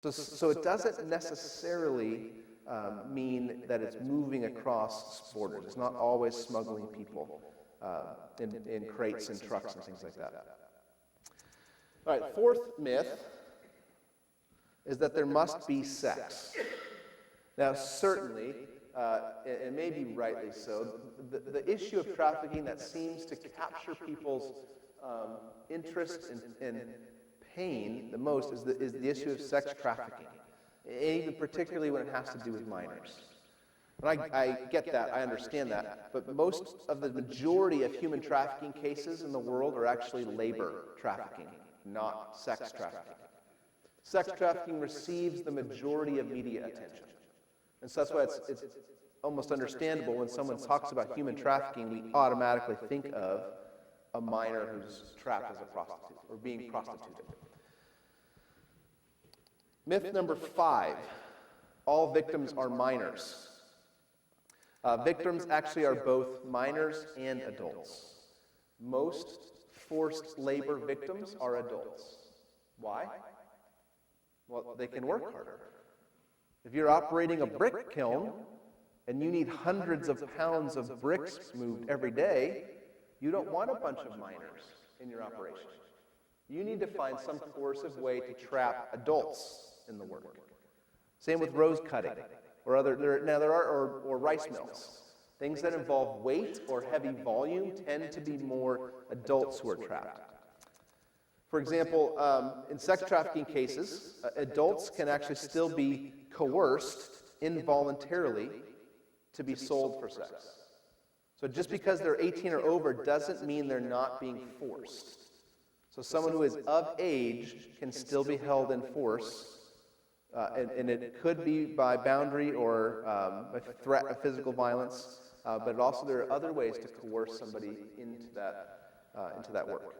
So it doesn't necessarily mean that it's moving across borders. It's not always smuggling people in crates and trucks and things like that. All right, fourth myth is that there must be sex. Now, certainly, and maybe rightly so, the issue of trafficking that seems to capture people's interest and pain the most is the issue of sex trafficking, even particularly when it has to do with minors. And I get that, I understand that, but most of the majority of human trafficking cases in the world are actually labor trafficking, not sex trafficking. Sex trafficking receives the majority of media attention. And so that's why it's almost understandable when someone talks about human trafficking, we automatically think of a minor who's trapped as a prostitute or being prostituted. Myth number 5, all victims are minors. Victims actually are both minors and adults. Most forced labor victims are adults. Why? Well, they can work harder. If you're operating a brick kiln and you need hundreds of pounds of bricks moved every day, you don't want a bunch of minors in your operation. You need to find some coercive way to trap adults in the work. Same with rose cutting or rice mills. Things that involve weight or heavy volume tend to be more adults who are trapped. For example, in sex trafficking cases, adults can actually still be coerced involuntarily to be sold for sex. So just because they're 18 or over doesn't mean they're not being forced. So someone who is of age can still be held in force, and it could be by boundary or a threat of physical violence, but also there are other ways to coerce somebody into that work.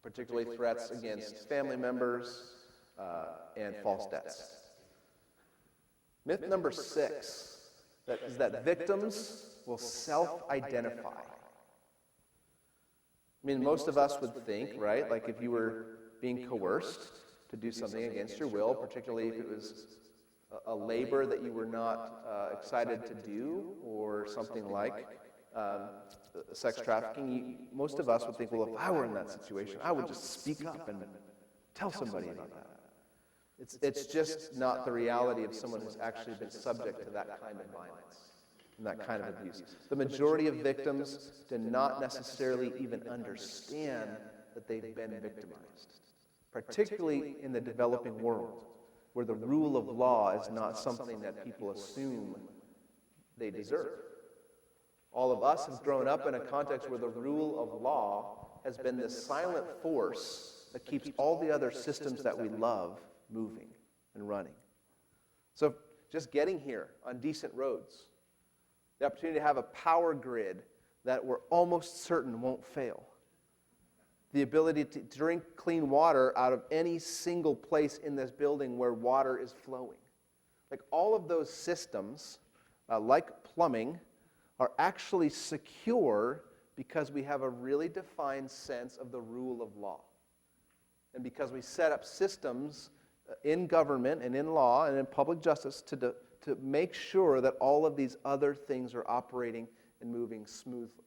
Particularly threats against family members and false debts. Myth number 6 is that victims will self-identify. I mean, most of us would think, right, like if you were being coerced to do something against your will, particularly if it was a labor that you were not excited to do or something like sex trafficking, most of us would think, well, if I were in that situation, I would just speak up and tell somebody about that. It's just not the reality of someone who's actually been subject to that kind of violence and that kind of abuse. The majority of victims do not necessarily even understand that they've been victimized, particularly in the developing world, where the rule of law is not something that people assume they deserve. All of us have grown up in a context where the rule of law has been this silent force that keeps all the other systems that we love moving and running. So just getting here on decent roads, the opportunity to have a power grid that we're almost certain won't fail, the ability to drink clean water out of any single place in this building where water is flowing. Like all of those systems, like plumbing, are actually secure because we have a really defined sense of the rule of law. And because we set up systems in government and in law and in public justice to make sure that all of these other things are operating and moving smoothly.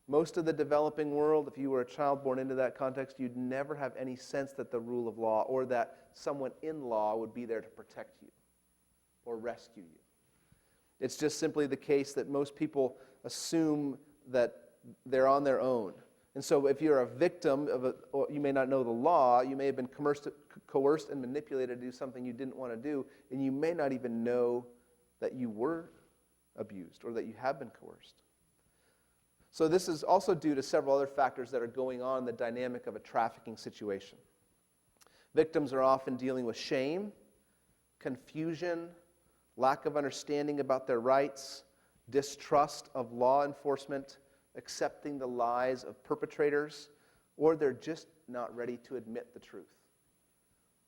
Most of the developing world, if you were a child born into that context, you'd never have any sense that the rule of law or that someone in law would be there to protect you or rescue you. It's just simply the case that most people assume that they're on their own. And so if you're a victim or you may not know the law, you may have been coerced and manipulated to do something you didn't want to do, and you may not even know that you were abused or that you have been coerced. So this is also due to several other factors that are going on in the dynamic of a trafficking situation. Victims are often dealing with shame, confusion, lack of understanding about their rights, distrust of law enforcement, accepting the lies of perpetrators, or they're just not ready to admit the truth.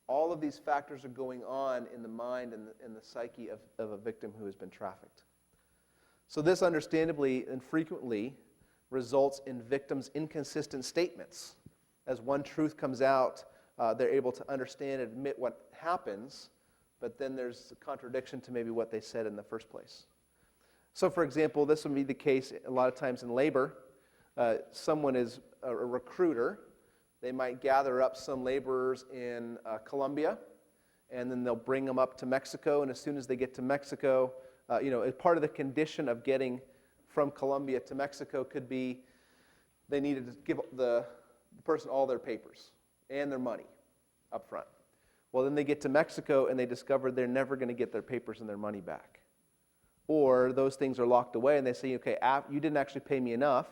All of these factors are going on in the mind and the psyche of a victim who has been trafficked. So this understandably and frequently results in victims' inconsistent statements. As one truth comes out, they're able to understand and admit what happens, but then there's a contradiction to maybe what they said in the first place. So, for example, this would be the case a lot of times in labor. Someone is a recruiter. They might gather up some laborers in Colombia, and then they'll bring them up to Mexico. And as soon as they get to Mexico, as part of the condition of getting from Colombia to Mexico could be they needed to give the person all their papers and their money up front. Well, then they get to Mexico and they discover they're never going to get their papers and their money back. Or those things are locked away and they say, okay, you didn't actually pay me enough.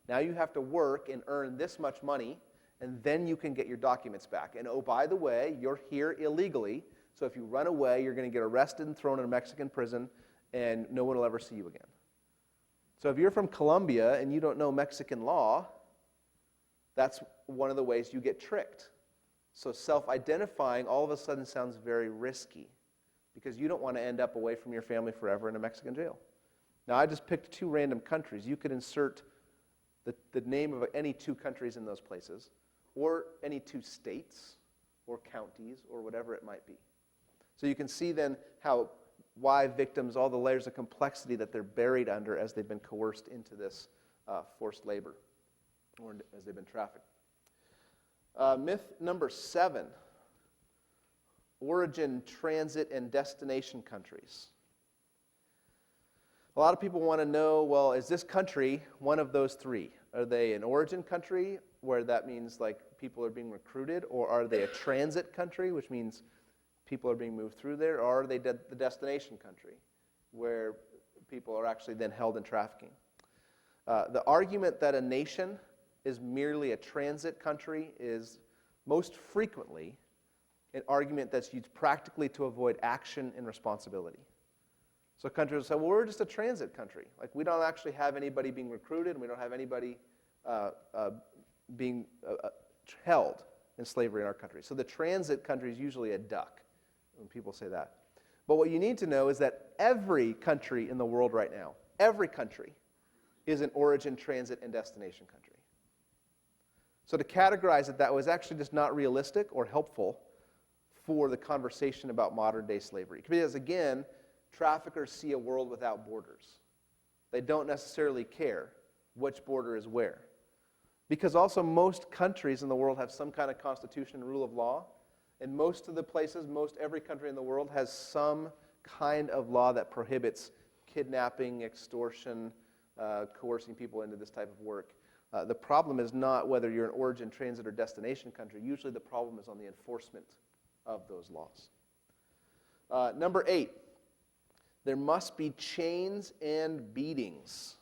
Now you have to work and earn this much money, and then you can get your documents back. And oh, by the way, you're here illegally, so if you run away, you're going to get arrested and thrown in a Mexican prison, and no one will ever see you again. So if you're from Colombia and you don't know Mexican law, that's one of the ways you get tricked. So self-identifying all of a sudden sounds very risky because you don't want to end up away from your family forever in a Mexican jail. Now, I just picked 2 random countries. You could insert the name of any 2 countries in those places, or any 2 states, or counties, or whatever it might be. So you can see then why victims, all the layers of complexity that they're buried under as they've been coerced into this forced labor, or as they've been trafficked. Myth number 7, origin, transit, and destination countries. A lot of people want to know, well, is this country one of those 3? Are they an origin country, where that means like people are being recruited, or are they a transit country, which means people are being moved through there, or are they the destination country, where people are actually then held in trafficking? The argument that a nation is merely a transit country is most frequently an argument that's used practically to avoid action and responsibility. So countries will say, well, we're just a transit country. Like, we don't actually have anybody being recruited, and we don't have anybody being held in slavery in our country. So the transit country is usually a duck when people say that. But what you need to know is that every country in the world right now, every country is an origin, transit, and destination country. So to categorize it that way is actually just not realistic or helpful for the conversation about modern-day slavery. Because, again, traffickers see a world without borders. They don't necessarily care which border is where. Because also most countries in the world have some kind of constitution and rule of law. And most of the places, every country in the world has some kind of law that prohibits kidnapping, extortion, coercing people into this type of work. The problem is not whether you're an origin, transit, or destination country. Usually the problem is on the enforcement of those laws. Number 8. There must be chains and beatings.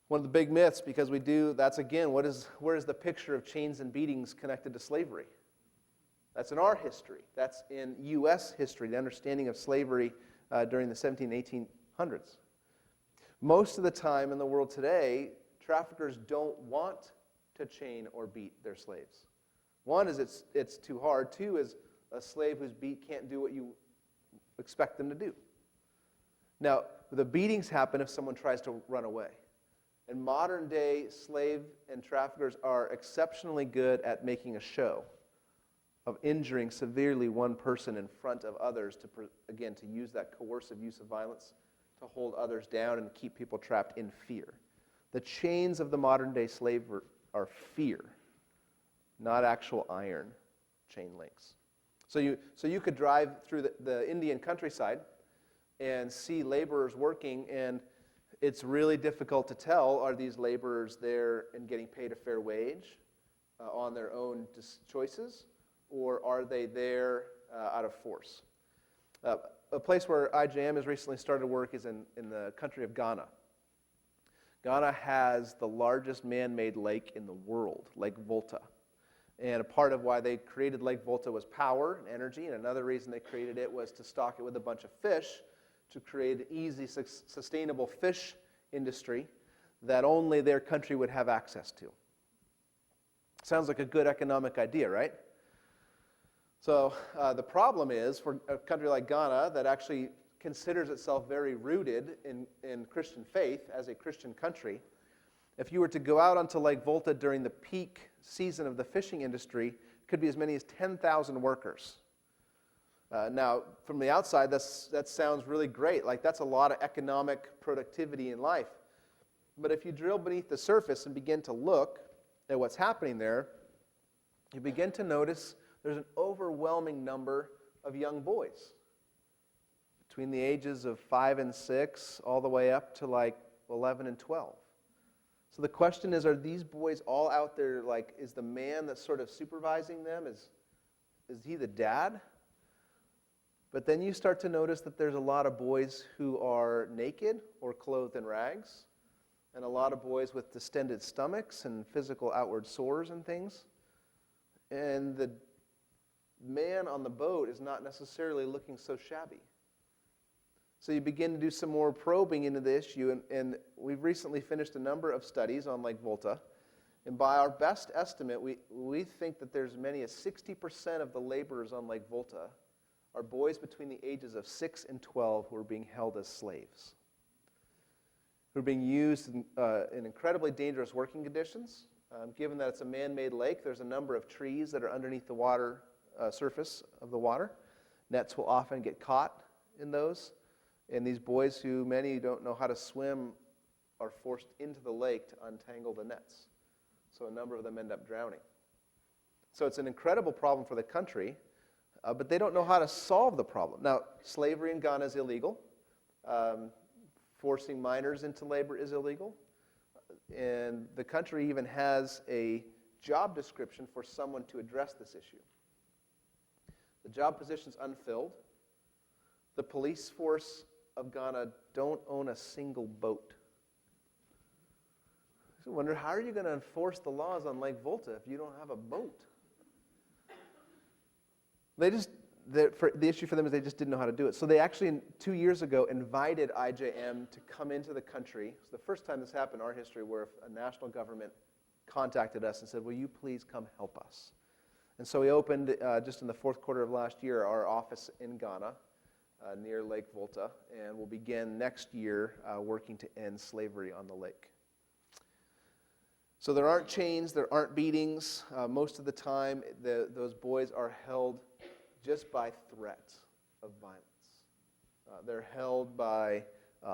One of the big myths, because that's again, where is the picture of chains and beatings connected to slavery? That's in our history. That's in U.S. history, the understanding of slavery during the 1700s, 1800s. Most of the time in the world today, traffickers don't want to chain or beat their slaves. One is it's too hard. 2 is a slave who's beat can't do what you expect them to do. Now, the beatings happen if someone tries to run away. And modern-day slave and traffickers are exceptionally good at making a show of injuring severely one person in front of others to use that coercive use of violence to hold others down and keep people trapped in fear. The chains of the modern-day slave are fear, not actual iron chain links. So you could drive through the Indian countryside and see laborers working, and it's really difficult to tell, are these laborers there and getting paid a fair wage on their own choices, or are they there out of force? A place where IJM has recently started work is in the country of Ghana. Ghana has the largest man-made lake in the world, Lake Volta. And a part of why they created Lake Volta was power and energy, and another reason they created it was to stock it with a bunch of fish to create an easy, sustainable fish industry that only their country would have access to. Sounds like a good economic idea, right? So the problem is, for a country like Ghana that actually considers itself very rooted in Christian faith as a Christian country, If you were to go out onto Lake Volta during the peak season of the fishing industry, it could be as many as 10,000 workers. Now, from the outside, that sounds really great. Like, that's a lot of economic productivity in life. But if you drill beneath the surface and begin to look at what's happening there, you begin to notice there's an overwhelming number of young boys between the ages of 5 and 6 all the way up to like 11 and 12. So the question is, are these boys all out there, like, is the man that's sort of supervising them, is he the dad? But then you start to notice that there's a lot of boys who are naked or clothed in rags, and a lot of boys with distended stomachs and physical outward sores and things. And the man on the boat is not necessarily looking so shabby. So you begin to do some more probing into the issue, and we've recently finished a number of studies on Lake Volta, and by our best estimate, we think that there's as many as 60% of the laborers on Lake Volta are boys between the ages of 6 and 12 who are being held as slaves, who are being used in incredibly dangerous working conditions. Given that it's a man-made lake, there's a number of trees that are underneath the water surface of the water. Nets will often get caught in those. And these boys, who many don't know how to swim, are forced into the lake to untangle the nets. So a number of them end up drowning. So it's an incredible problem for the country, but they don't know how to solve the problem. Now, slavery in Ghana is illegal. Forcing minors into labor is illegal. And the country even has a job description for someone to address this issue. The job position's unfilled. The police force of Ghana don't own a single boat. I wonder, how are you going to enforce the laws on Lake Volta if you don't have a boat? The issue for them is they just didn't know how to do it. So they actually, 2 years ago, invited IJM to come into the country. It's the first time this happened in our history where a national government contacted us and said, will you please come help us? And so we opened, just in the fourth quarter of last year, our office in Ghana near Lake Volta, and we'll begin next year working to end slavery on the lake. So there aren't chains, there aren't beatings. Most of the time, those boys are held just by threat of violence. They're held by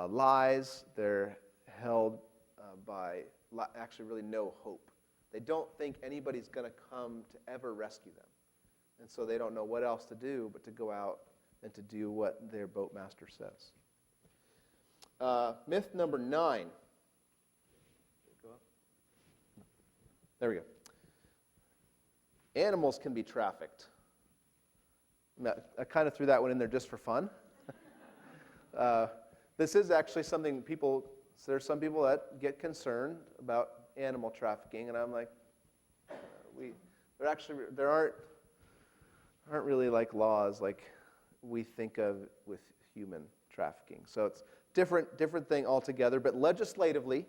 lies. They're held by actually really no hope. They don't think anybody's going to come to ever rescue them. And so they don't know what else to do but to go out and to do what their boatmaster says. Myth number 9. There we go. Animals can be trafficked. I kind of threw that one in there just for fun. This is actually something there's some people that get concerned about animal trafficking, and I'm like, there aren't really like laws like we think of with human trafficking. So it's different thing altogether, but legislatively,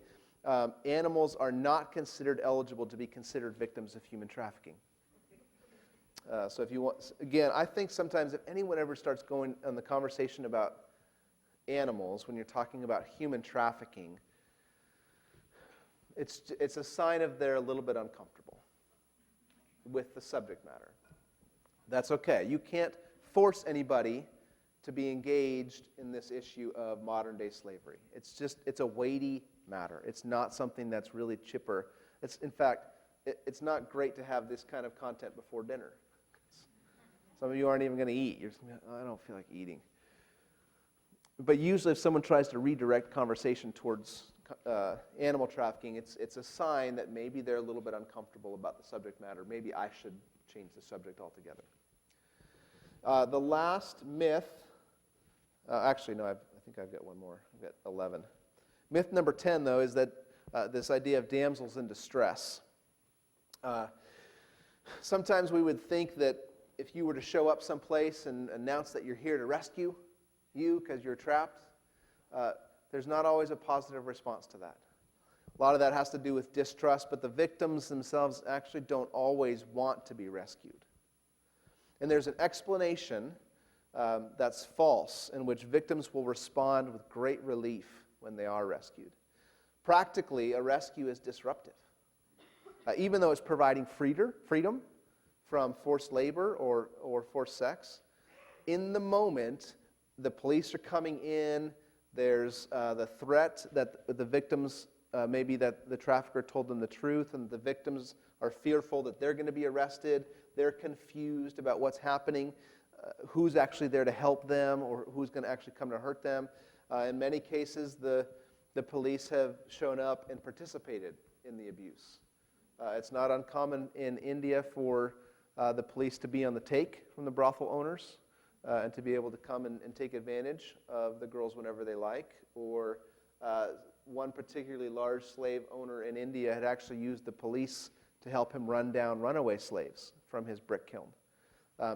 animals are not considered eligible to be considered victims of human trafficking. So if you want, again, I think sometimes if anyone ever starts going on the conversation about animals, when you're talking about human trafficking, it's a sign of they're a little bit uncomfortable with the subject matter. That's okay. You can't force anybody to be engaged in this issue of modern-day slavery. It's a weighty matter. It's not something that's really chipper. In fact, it's not great to have this kind of content before dinner. Some of you aren't even going to eat. You're just going, I don't feel like eating. But usually if someone tries to redirect conversation towards animal trafficking, it's a sign that maybe they're a little bit uncomfortable about the subject matter. Maybe I should change the subject altogether. The last myth, actually, no, I think I've got one more. I've got 11. Myth number 10, though, is that this idea of damsels in distress. Sometimes we would think that if you were to show up someplace and announce that you're here to rescue you because you're trapped, there's not always a positive response to that. A lot of that has to do with distrust, but the victims themselves actually don't always want to be rescued. And there's an explanation that's false, in which victims will respond with great relief when they are rescued. Practically, a rescue is disruptive. Even though it's providing freedom from forced labor or forced sex, in the moment, the police are coming in, there's the threat that the victims, maybe that the trafficker told them the truth, and the victims are fearful that they're going to be arrested, they're confused about what's happening, who's actually there to help them, or who's going to actually come to hurt them. In many cases, the police have shown up and participated in the abuse. It's not uncommon in India for the police to be on the take from the brothel owners and to be able to come and take advantage of the girls whenever they like. Or one particularly large slave owner in India had actually used the police to help him run down runaway slaves from his brick kiln.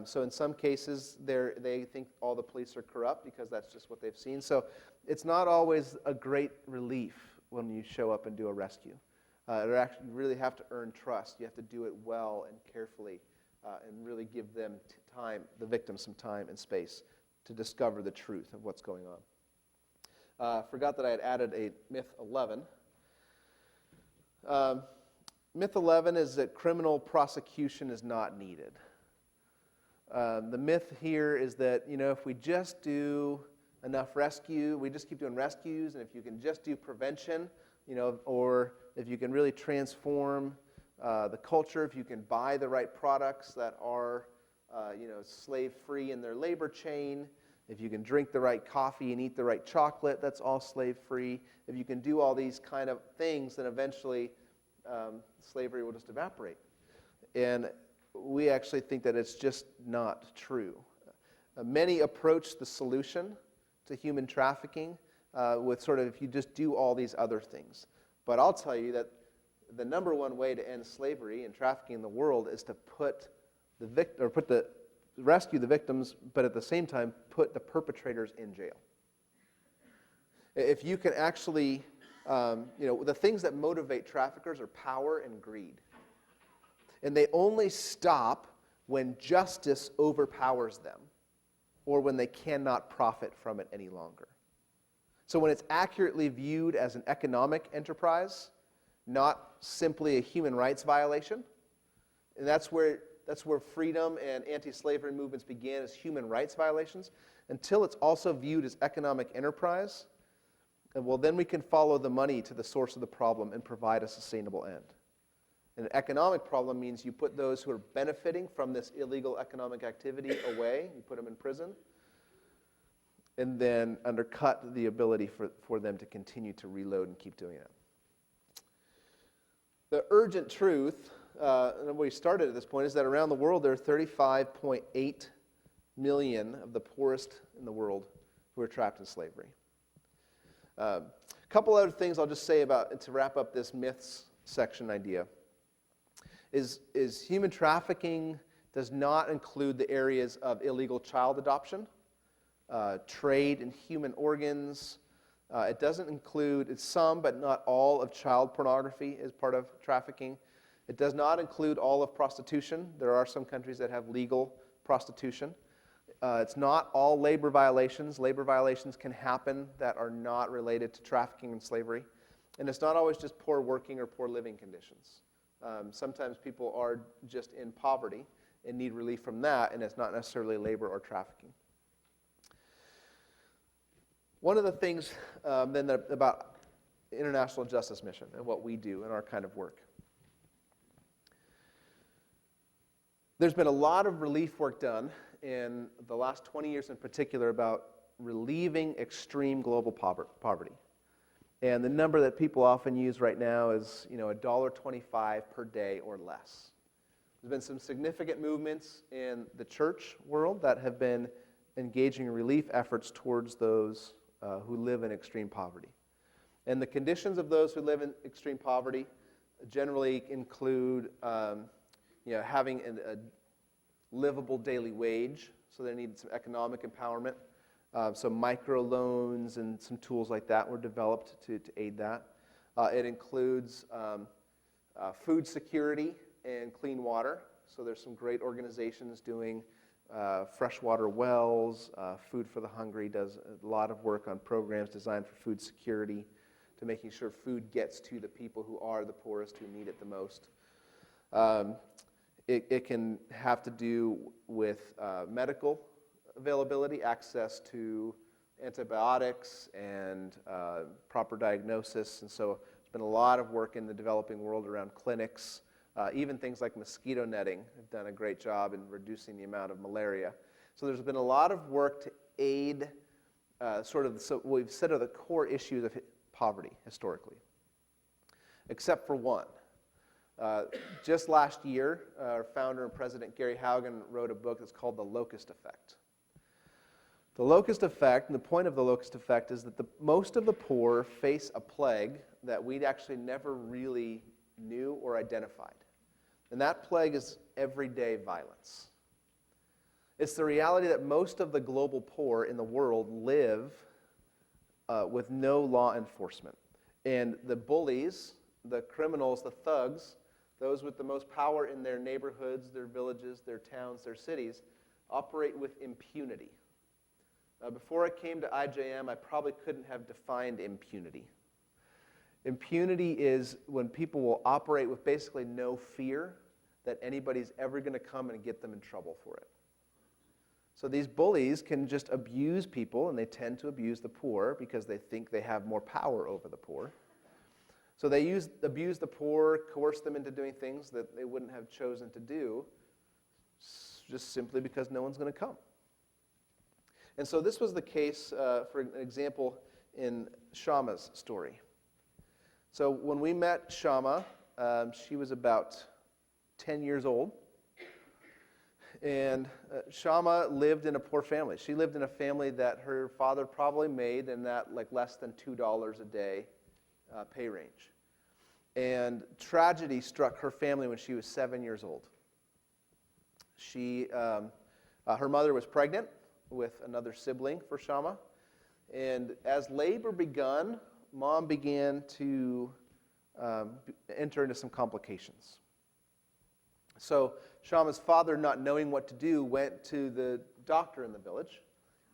So in some cases, they think all the police are corrupt because that's just what they've seen. So it's not always a great relief when you show up and do a rescue. You really have to earn trust. You have to do it well and carefully and really give them time, the victims, some time and space to discover the truth of what's going on. Forgot that I had added a myth 11. Myth 11 is that criminal prosecution is not needed. The myth here is that, if we just do enough rescue, we just keep doing rescues, and if you can just do prevention, or if you can really transform the culture, if you can buy the right products that are, slave-free in their labor chain, if you can drink the right coffee and eat the right chocolate, that's all slave-free. If you can do all these kind of things, then eventually slavery will just evaporate. And we actually think that it's just not true. Many approach the solution to human trafficking with sort of, if you just do all these other things. But I'll tell you that the number one way to end slavery and trafficking in the world is to rescue the victims, but at the same time put the perpetrators in jail. If you can actually, the things that motivate traffickers are power and greed. And they only stop when justice overpowers them or when they cannot profit from it any longer. So when it's accurately viewed as an economic enterprise, not simply a human rights violation, and that's where freedom and anti-slavery movements began, as human rights violations, until it's also viewed as economic enterprise, well, then we can follow the money to the source of the problem and provide a sustainable end. An economic problem means you put those who are benefiting from this illegal economic activity away, you put them in prison, and then undercut the ability for them to continue to reload and keep doing it. The urgent truth, and where we started at this point, is that around the world there are 35.8 million of the poorest in the world who are trapped in slavery. A couple other things I'll just say about, to wrap up this myths section idea, is human trafficking does not include the areas of illegal child adoption, trade in human organs. It doesn't include, it's some but not all of child pornography as part of trafficking. It does not include all of prostitution. There are some countries that have legal prostitution. It's not all labor violations. Labor violations can happen that are not related to trafficking and slavery. And it's not always just poor working or poor living conditions. Sometimes people are just in poverty and need relief from that, and it's not necessarily labor or trafficking. One of the things then about International Justice Mission and what we do in our kind of work. There's been a lot of relief work done in the last 20 years in particular about relieving extreme global poverty. And the number that people often use right now is, $1.25 per day or less. There's been some significant movements in the church world that have been engaging in relief efforts towards those who live in extreme poverty. And the conditions of those who live in extreme poverty generally include, having a livable daily wage, so they need some economic empowerment. So microloans and some tools like that were developed to aid that. It includes food security and clean water. So there's some great organizations doing freshwater wells. Food for the Hungry does a lot of work on programs designed for food security, to making sure food gets to the people who are the poorest, who need it the most. It can have to do with medical availability, access to antibiotics and proper diagnosis. And so there's been a lot of work in the developing world around clinics. Even things like mosquito netting have done a great job in reducing the amount of malaria. So there's been a lot of work to aid so what we've said are the core issues of poverty historically, except for one. Just last year, our founder and president, Gary Haugen, wrote a book that's called The Locust Effect. The locust effect, and the point of the locust effect, is that most of the poor face a plague that we'd actually never really knew or identified. And that plague is everyday violence. It's the reality that most of the global poor in the world live with no law enforcement. And the bullies, the criminals, the thugs, those with the most power in their neighborhoods, their villages, their towns, their cities, operate with impunity. Before I came to IJM, I probably couldn't have defined impunity. Impunity is when people will operate with basically no fear that anybody's ever going to come and get them in trouble for it. So these bullies can just abuse people, and they tend to abuse the poor because they think they have more power over the poor. So they abuse the poor, coerce them into doing things that they wouldn't have chosen to do, just simply because no one's going to come. And so this was the case, for an example, in Shamas' story. So when we met Shama, she was about 10 years old. And Shama lived in a poor family. She lived in a family that her father probably made in that less than $2 a day pay range. And tragedy struck her family when she was 7 years old. Her mother was pregnant with another sibling for Shama. And as labor begun, Mom began to enter into some complications. So Shama's father, not knowing what to do, went to the doctor in the village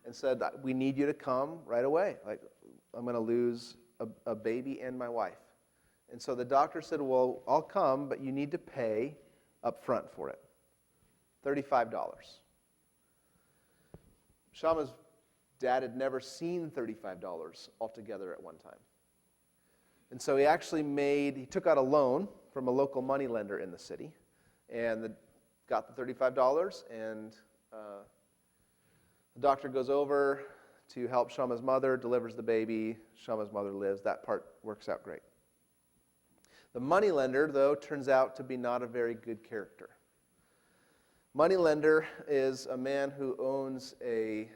and said, "We need you to come right away. I'm going to lose a baby and my wife." And so the doctor said, "Well, I'll come, but you need to pay up front for it, $35. Shama's dad had never seen $35 altogether at one time. And so he took out a loan from a local money lender in the city and got the $35, and the doctor goes over to help Shama's mother, delivers the baby. Shama's mother lives. That part works out great. The money lender, though, turns out to be not a very good character. Moneylender is a man who owns a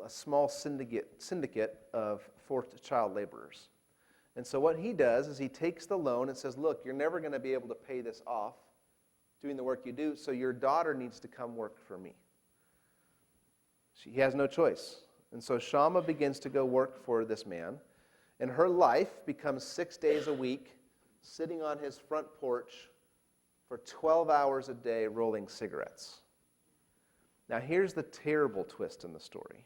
small syndicate of forced child laborers. And so what he does is he takes the loan and says, "Look, you're never going to be able to pay this off doing the work you do, so your daughter needs to come work for me." He has no choice. And so Shama begins to go work for this man, and her life becomes 6 days a week sitting on his front porch for 12 hours a day rolling cigarettes. Now here's the terrible twist in the story.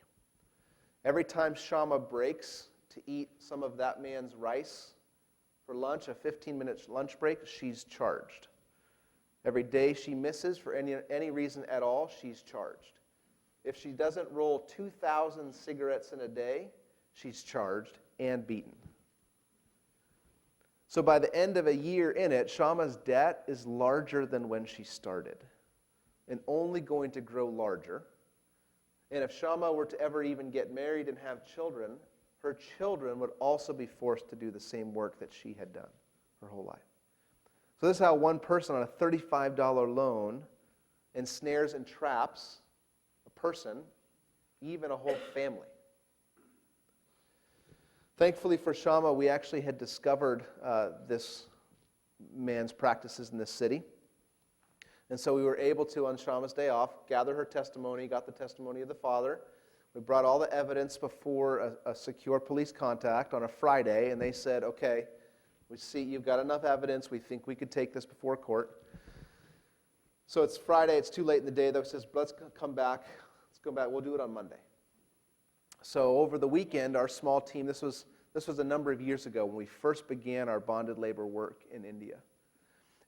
Every time Shama breaks to eat some of that man's rice for lunch, a 15-minute lunch break, she's charged. Every day she misses for any reason at all, she's charged. If she doesn't roll 2,000 cigarettes in a day, she's charged and beaten. So by the end of a year in it, Shama's debt is larger than when she started, and only going to grow larger. And if Shama were to ever even get married and have children, her children would also be forced to do the same work that she had done her whole life. So this is how one person on a $35 loan ensnares and traps a person, even a whole family. Thankfully for Shama, we actually had discovered this man's practices in this city. And so we were able to, on Shama's day off, gather her testimony, got the testimony of the father. We brought all the evidence before a secure police contact on a Friday, and they said, "Okay, we see you've got enough evidence. We think we could take this before court." So it's Friday. It's too late in the day, though. It says, "Let's come back. Let's go back. We'll do it on Monday." So over the weekend, our small team, this was This was a number of years ago when we first began our bonded labor work in India.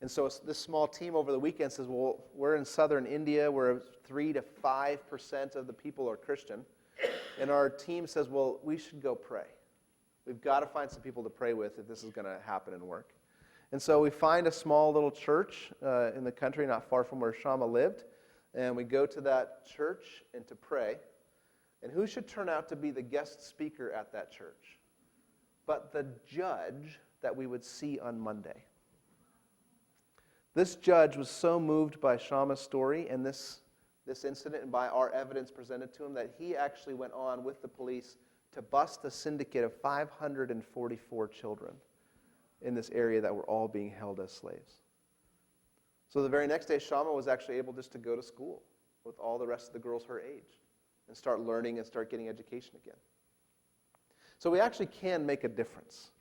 And so this small team over the weekend says, well, we're in southern India where 3 to 5% of the people are Christian. And our team says, well, we should go pray. We've got to find some people to pray with if this is going to happen and work. And so we find a small little church in the country not far from where Shama lived. And we go to that church and to pray. And who should turn out to be the guest speaker at that church? But the judge that we would see on Monday. This judge was so moved by Shama's story and this incident and by our evidence presented to him that he actually went on with the police to bust a syndicate of 544 children in this area that were all being held as slaves. So the very next day, Shama was actually able just to go to school with all the rest of the girls her age and start learning and start getting education again. So we actually can make a difference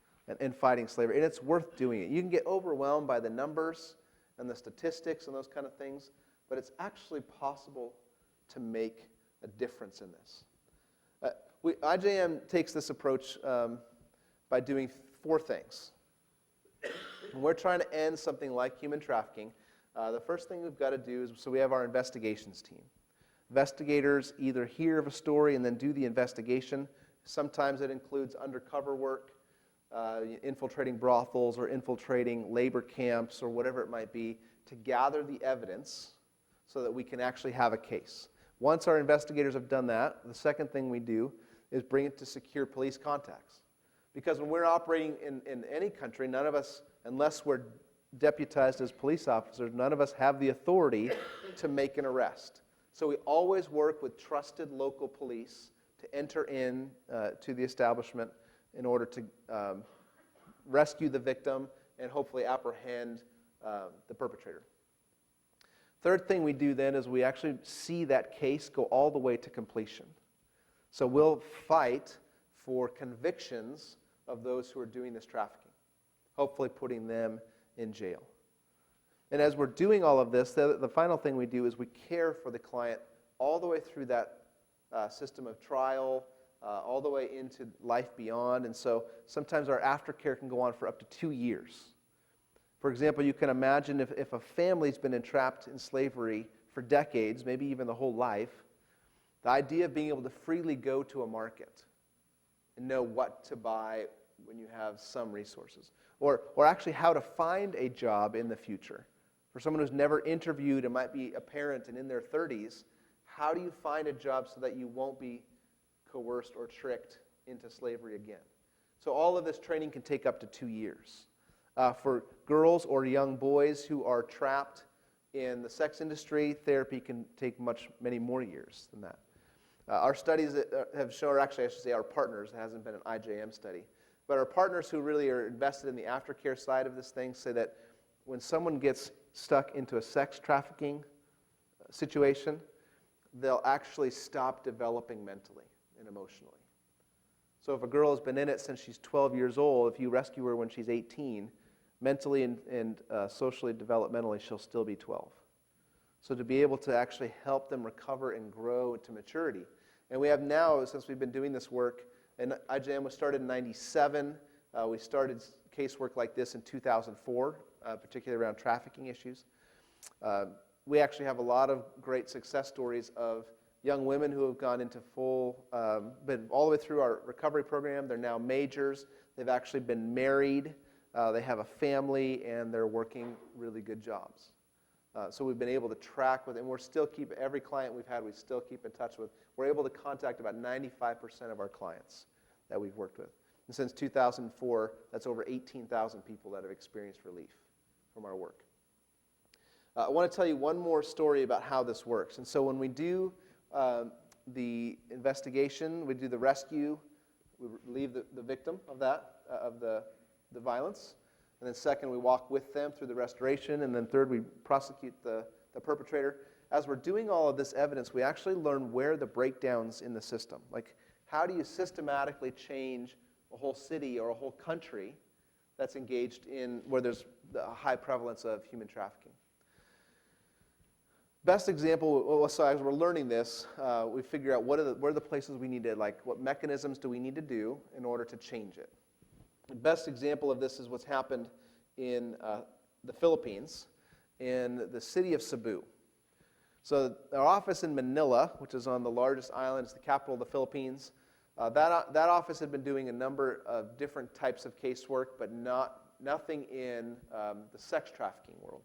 in fighting slavery, and it's worth doing it. You can get overwhelmed by the numbers and the statistics and those kind of things, but it's actually possible to make a difference in this. IJM takes this approach by doing 4 things. When we're trying to end something like human trafficking, the first thing we've got to do is, so we have our investigations team. Investigators either hear of a story and then do the investigation. Sometimes it includes undercover work, infiltrating brothels or infiltrating labor camps or whatever it might be to gather the evidence so that we can actually have a case. Once our investigators have done that, the second thing we do is bring it to secure police contacts. Because when we're operating in any country, none of us, unless we're deputized as police officers, none of us have the authority to make an arrest. So we always work with trusted local police to enter in to the establishment in order to rescue the victim and hopefully apprehend the perpetrator. Third thing we do then is we actually see that case go all the way to completion. So we'll fight for convictions of those who are doing this trafficking, hopefully putting them in jail. And as we're doing all of this, the final thing we do is we care for the client all the way through that system of trial, all the way into life beyond. And so sometimes our aftercare can go on for up to 2 years. For example, you can imagine if a family's been entrapped in slavery for decades, maybe even the whole life, the idea of being able to freely go to a market and know what to buy when you have some resources, or actually how to find a job in the future. For someone who's never interviewed and might be a parent and in their 30s, how do you find a job so that you won't be coerced or tricked into slavery again? So all of this training can take up to 2 years. For girls or young boys who are trapped in the sex industry, therapy can take many more years than that. Our studies have shown, or actually I should say our partners, it hasn't been an IJM study, but our partners who really are invested in the aftercare side of this thing say that when someone gets stuck into a sex trafficking situation, they'll actually stop developing mentally and emotionally. So if a girl has been in it since she's 12 years old, if you rescue her when she's 18, mentally and socially, developmentally, she'll still be 12. So to be able to actually help them recover and grow to maturity. And we have now, since we've been doing this work, and IJM was started in 97. We started casework like this in 2004, particularly around trafficking issues. We actually have a lot of great success stories of young women who have gone into been all the way through our recovery program. They're now majors. They've actually been married. They have a family, and they're working really good jobs. So we've been able to track with, and we're still every client we've had, we still keep in touch with. We're able to contact about 95% of our clients that we've worked with. And since 2004, that's over 18,000 people that have experienced relief from our work. I want to tell you one more story about how this works. And so when we do the investigation, we do the rescue, we relieve the victim of that, of the violence. And then second, we walk with them through the restoration. And then third, we prosecute the perpetrator. As we're doing all of this evidence, we actually learn where the breakdowns in the system. Like, how do you systematically change a whole city or a whole country that's engaged in where there's a high prevalence of human trafficking? Best example, so as we're learning this, we figure out what are the places we need to, like, what mechanisms do we need to do in order to change it. The best example of this is what's happened in the Philippines, in the city of Cebu. So our office in Manila, which is on the largest island, is the capital of the Philippines. That office had been doing a number of different types of casework, but nothing in the sex trafficking world.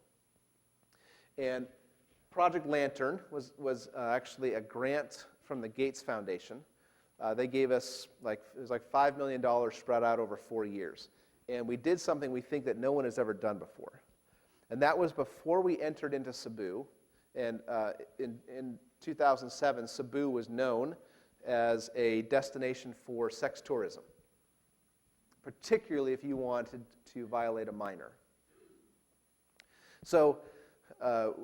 And Project Lantern was actually a grant from the Gates Foundation. They gave us it was like $5 million spread out over 4 years. And we did something we think that no one has ever done before. And that was before we entered into Cebu. And in 2007, Cebu was known as a destination for sex tourism, particularly if you wanted to violate a minor. So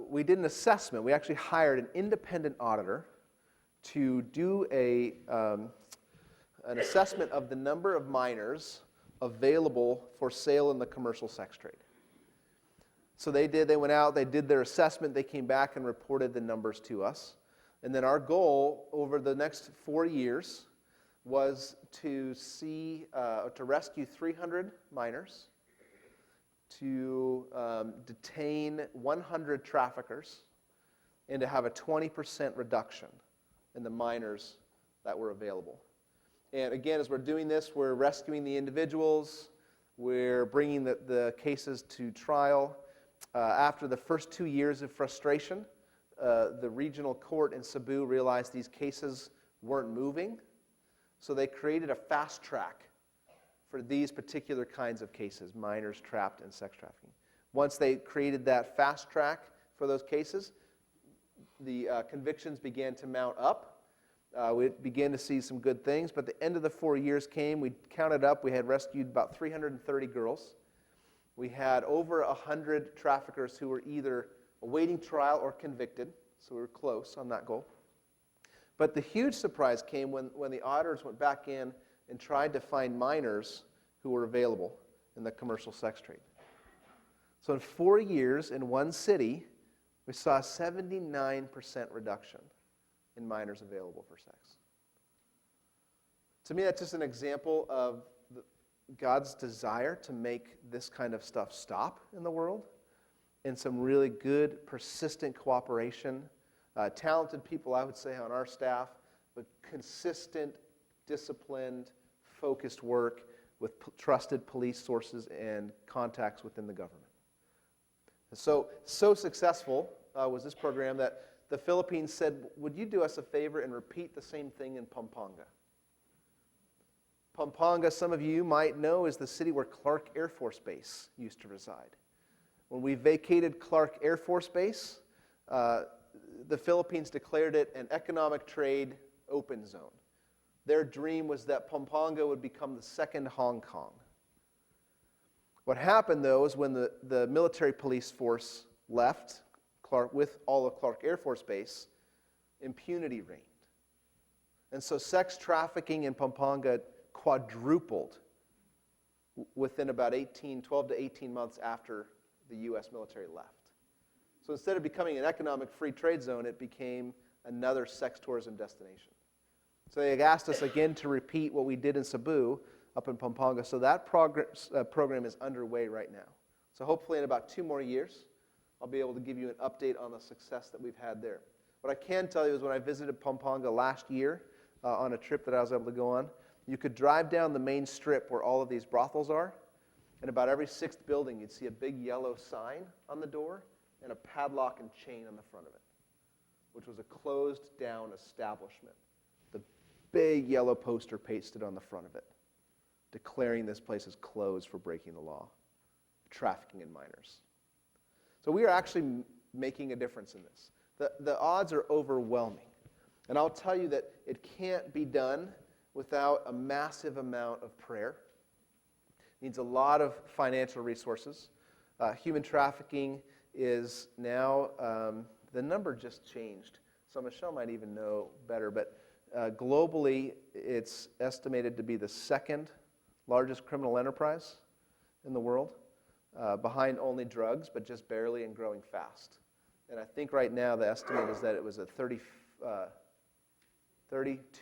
we did an assessment. We actually hired an independent auditor to do an assessment of the number of minors available for sale in the commercial sex trade. So they went out, they did their assessment, they came back and reported the numbers to us. And then our goal over the next 4 years was to rescue 300 minors, to detain 100 traffickers, and to have a 20% reduction in the minors that were available. And again, as we're doing this, we're rescuing the individuals, we're bringing the cases to trial. After the first 2 years of frustration, the regional court in Cebu realized these cases weren't moving, so they created a fast track for these particular kinds of cases, minors trapped in sex trafficking. Once they created that fast track for those cases, the convictions began to mount up. We began to see some good things, but the end of the 4 years came. We counted up. We had rescued about 330 girls. We had over 100 traffickers who were either awaiting trial or convicted, so we were close on that goal. But the huge surprise came when the auditors went back in and tried to find minors who were available in the commercial sex trade. So in 4 years in one city, we saw a 79% reduction in minors available for sex. To me, that's just an example of God's desire to make this kind of stuff stop in the world, and some really good, persistent cooperation. Talented people, I would say, on our staff, but consistent, disciplined, focused work with trusted police sources and contacts within the government. And so successful was this program that the Philippines said, would you do us a favor and repeat the same thing in Pampanga? Pampanga, some of you might know, is the city where Clark Air Force Base used to reside. When we vacated Clark Air Force Base, the Philippines declared it an economic trade open zone. Their dream was that Pampanga would become the second Hong Kong. What happened, though, is when the military police force left with all of Clark Air Force Base, impunity reigned. And so sex trafficking in Pampanga quadrupled within about 12 to 18 months after the U.S. military left. So instead of becoming an economic free trade zone, it became another sex tourism destination. So they asked us again to repeat what we did in Cebu up in Pampanga. So that program is underway right now. So hopefully in about 2 more years, I'll be able to give you an update on the success that we've had there. What I can tell you is when I visited Pampanga last year on a trip that I was able to go on, you could drive down the main strip where all of these brothels are, and about every 6th building you'd see a big yellow sign on the door and a padlock and chain on the front of it, which was a closed down establishment. The big yellow poster pasted on the front of it, declaring this place is closed for breaking the law, trafficking in minors. So we are actually making a difference in this. The odds are overwhelming. And I'll tell you that it can't be done without a massive amount of prayer. It needs a lot of financial resources. Human trafficking is now, the number just changed. So Michelle might even know better, but globally it's estimated to be the 2nd largest criminal enterprise in the world, behind only drugs, but just barely and growing fast. And I think right now the estimate is that it was a 32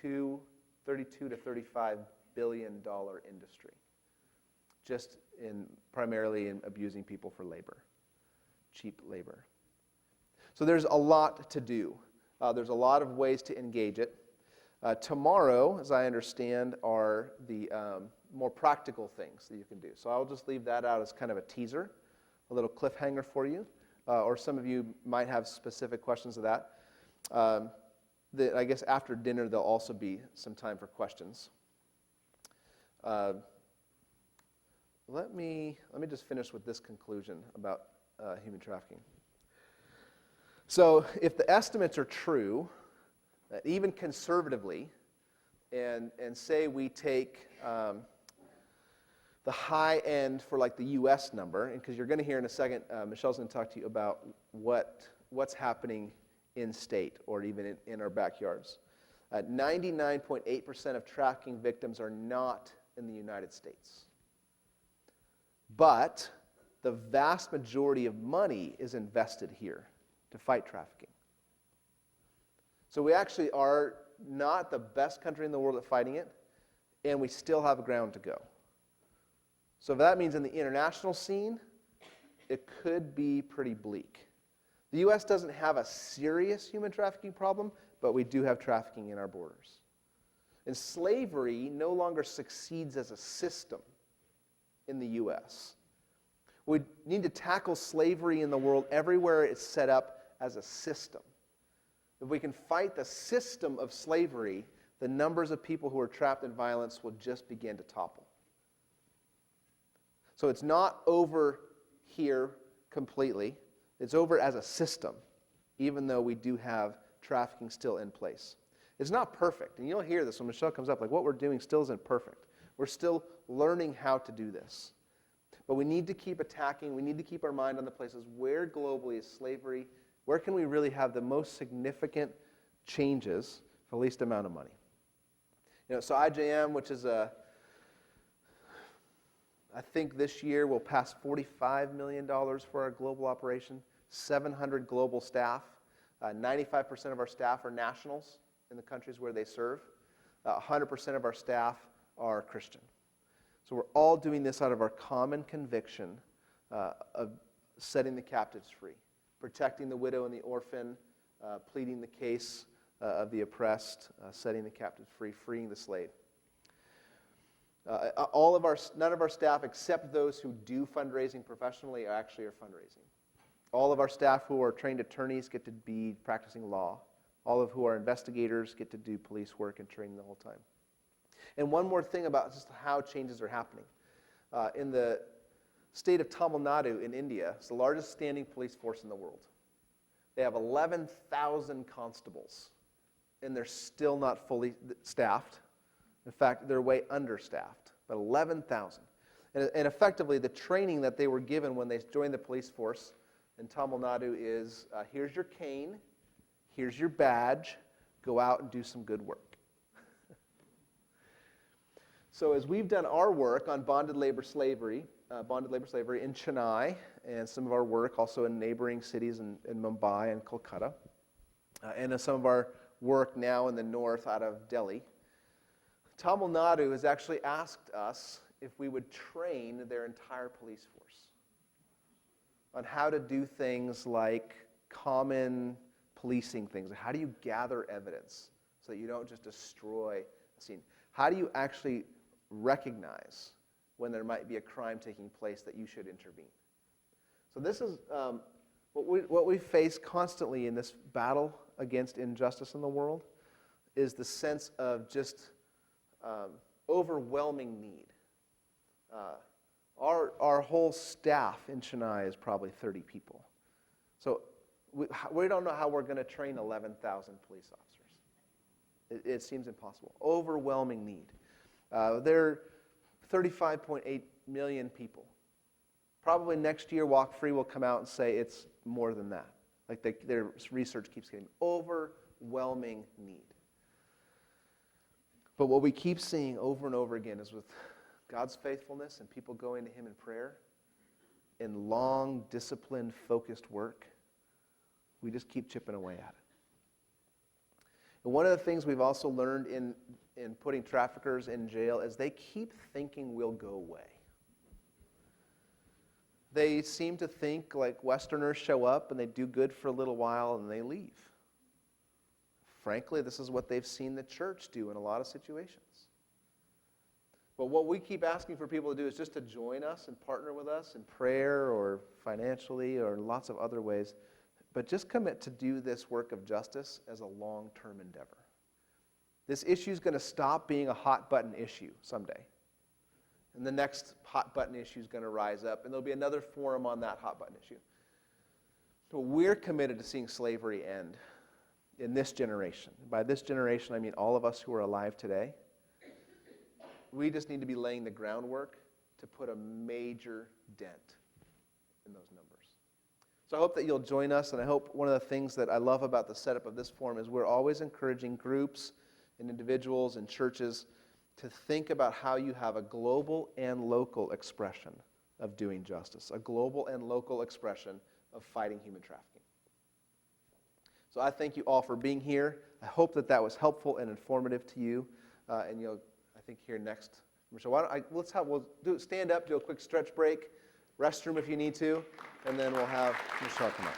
to $35 billion industry, just primarily in abusing people for labor, cheap labor. So there's a lot to do. There's a lot of ways to engage it. Tomorrow, as I understand, are the more practical things that you can do. So I'll just leave that out as kind of a teaser, a little cliffhanger for you. Or some of you might have specific questions of that. I guess after dinner there'll also be some time for questions. Let me just finish with this conclusion about human trafficking. So if the estimates are true, that even conservatively, and say we take the high end for like the U.S. number, and because you're going to hear in a second, Michelle's going to talk to you about what's happening in state or even in our backyards. 99.8% of trafficking victims are not in the United States. But the vast majority of money is invested here to fight trafficking. So we actually are not the best country in the world at fighting it, and we still have ground to go. So that means in the international scene, it could be pretty bleak. The U.S. doesn't have a serious human trafficking problem, but we do have trafficking in our borders. And slavery no longer succeeds as a system in the U.S. We need to tackle slavery in the world everywhere it's set up as a system. If we can fight the system of slavery, the numbers of people who are trapped in violence will just begin to topple. So it's not over here completely. It's over as a system, even though we do have trafficking still in place. It's not perfect, and you'll hear this when Michelle comes up, like what we're doing still isn't perfect. We're still learning how to do this. But we need to keep attacking, we need to keep our mind on the places where globally is slavery, where can we really have the most significant changes for the least amount of money. So IJM, which is I think this year we'll pass $45 million for our global operation, 700 global staff. 95% of our staff are nationals in the countries where they serve. 100% of our staff are Christian. So we're all doing this out of our common conviction of setting the captives free, protecting the widow and the orphan, pleading the case of the oppressed, setting the captive free, freeing the slave. None of our staff, except those who do fundraising professionally, actually are fundraising. All of our staff who are trained attorneys get to be practicing law. All of who are investigators get to do police work and training the whole time. And one more thing about just how changes are happening. In the state of Tamil Nadu in India, it's the largest standing police force in the world. They have 11,000 constables, and they're still not fully staffed. In fact, they're way understaffed, but 11,000. And effectively, the training that they were given when they joined the police force in Tamil Nadu is, here's your cane, here's your badge, go out and do some good work. So as we've done our work on bonded labor slavery in Chennai, and some of our work also in neighboring cities in Mumbai and Kolkata, and some of our work now in the north out of Delhi, Tamil Nadu has actually asked us if we would train their entire police force on how to do things like common policing things. How do you gather evidence so that you don't just destroy a scene? How do you actually recognize when there might be a crime taking place that you should intervene? So this is what we face constantly in this battle against injustice in the world is the sense of just overwhelming need. Our whole staff in Chennai is probably 30 people. So we don't know how we're going to train 11,000 police officers. It seems impossible. Overwhelming need. There are 35.8 million people. Probably next year, Walk Free will come out and say it's more than that. Like their research keeps getting overwhelming need. But what we keep seeing over and over again is with God's faithfulness and people going to Him in prayer, in long, disciplined, focused work, We just keep chipping away at it. And one of the things we've also learned in putting traffickers in jail is they keep thinking we'll go away. They seem to think like Westerners show up and they do good for a little while and they leave. Frankly, this is what they've seen the church do in a lot of situations. But what we keep asking for people to do is just to join us and partner with us in prayer or financially or in lots of other ways. But just commit to do this work of justice as a long-term endeavor. This issue is going to stop being a hot-button issue someday. And the next hot-button issue is going to rise up, and there'll be another forum on that hot-button issue. So we're committed to seeing slavery end in this generation. By this generation, I mean all of us who are alive today. We just need to be laying the groundwork to put a major dent in those numbers. So I hope that you'll join us, and I hope one of the things that I love about the setup of this forum is we're always encouraging groups and individuals and churches to think about how you have a global and local expression of doing justice, a global and local expression of fighting human trafficking. So I thank you all for being here. I hope that that was helpful and informative to you, and you'll, I think, hear next. So we'll stand up, do a quick stretch break, restroom if you need to, and then we'll have Michelle come up.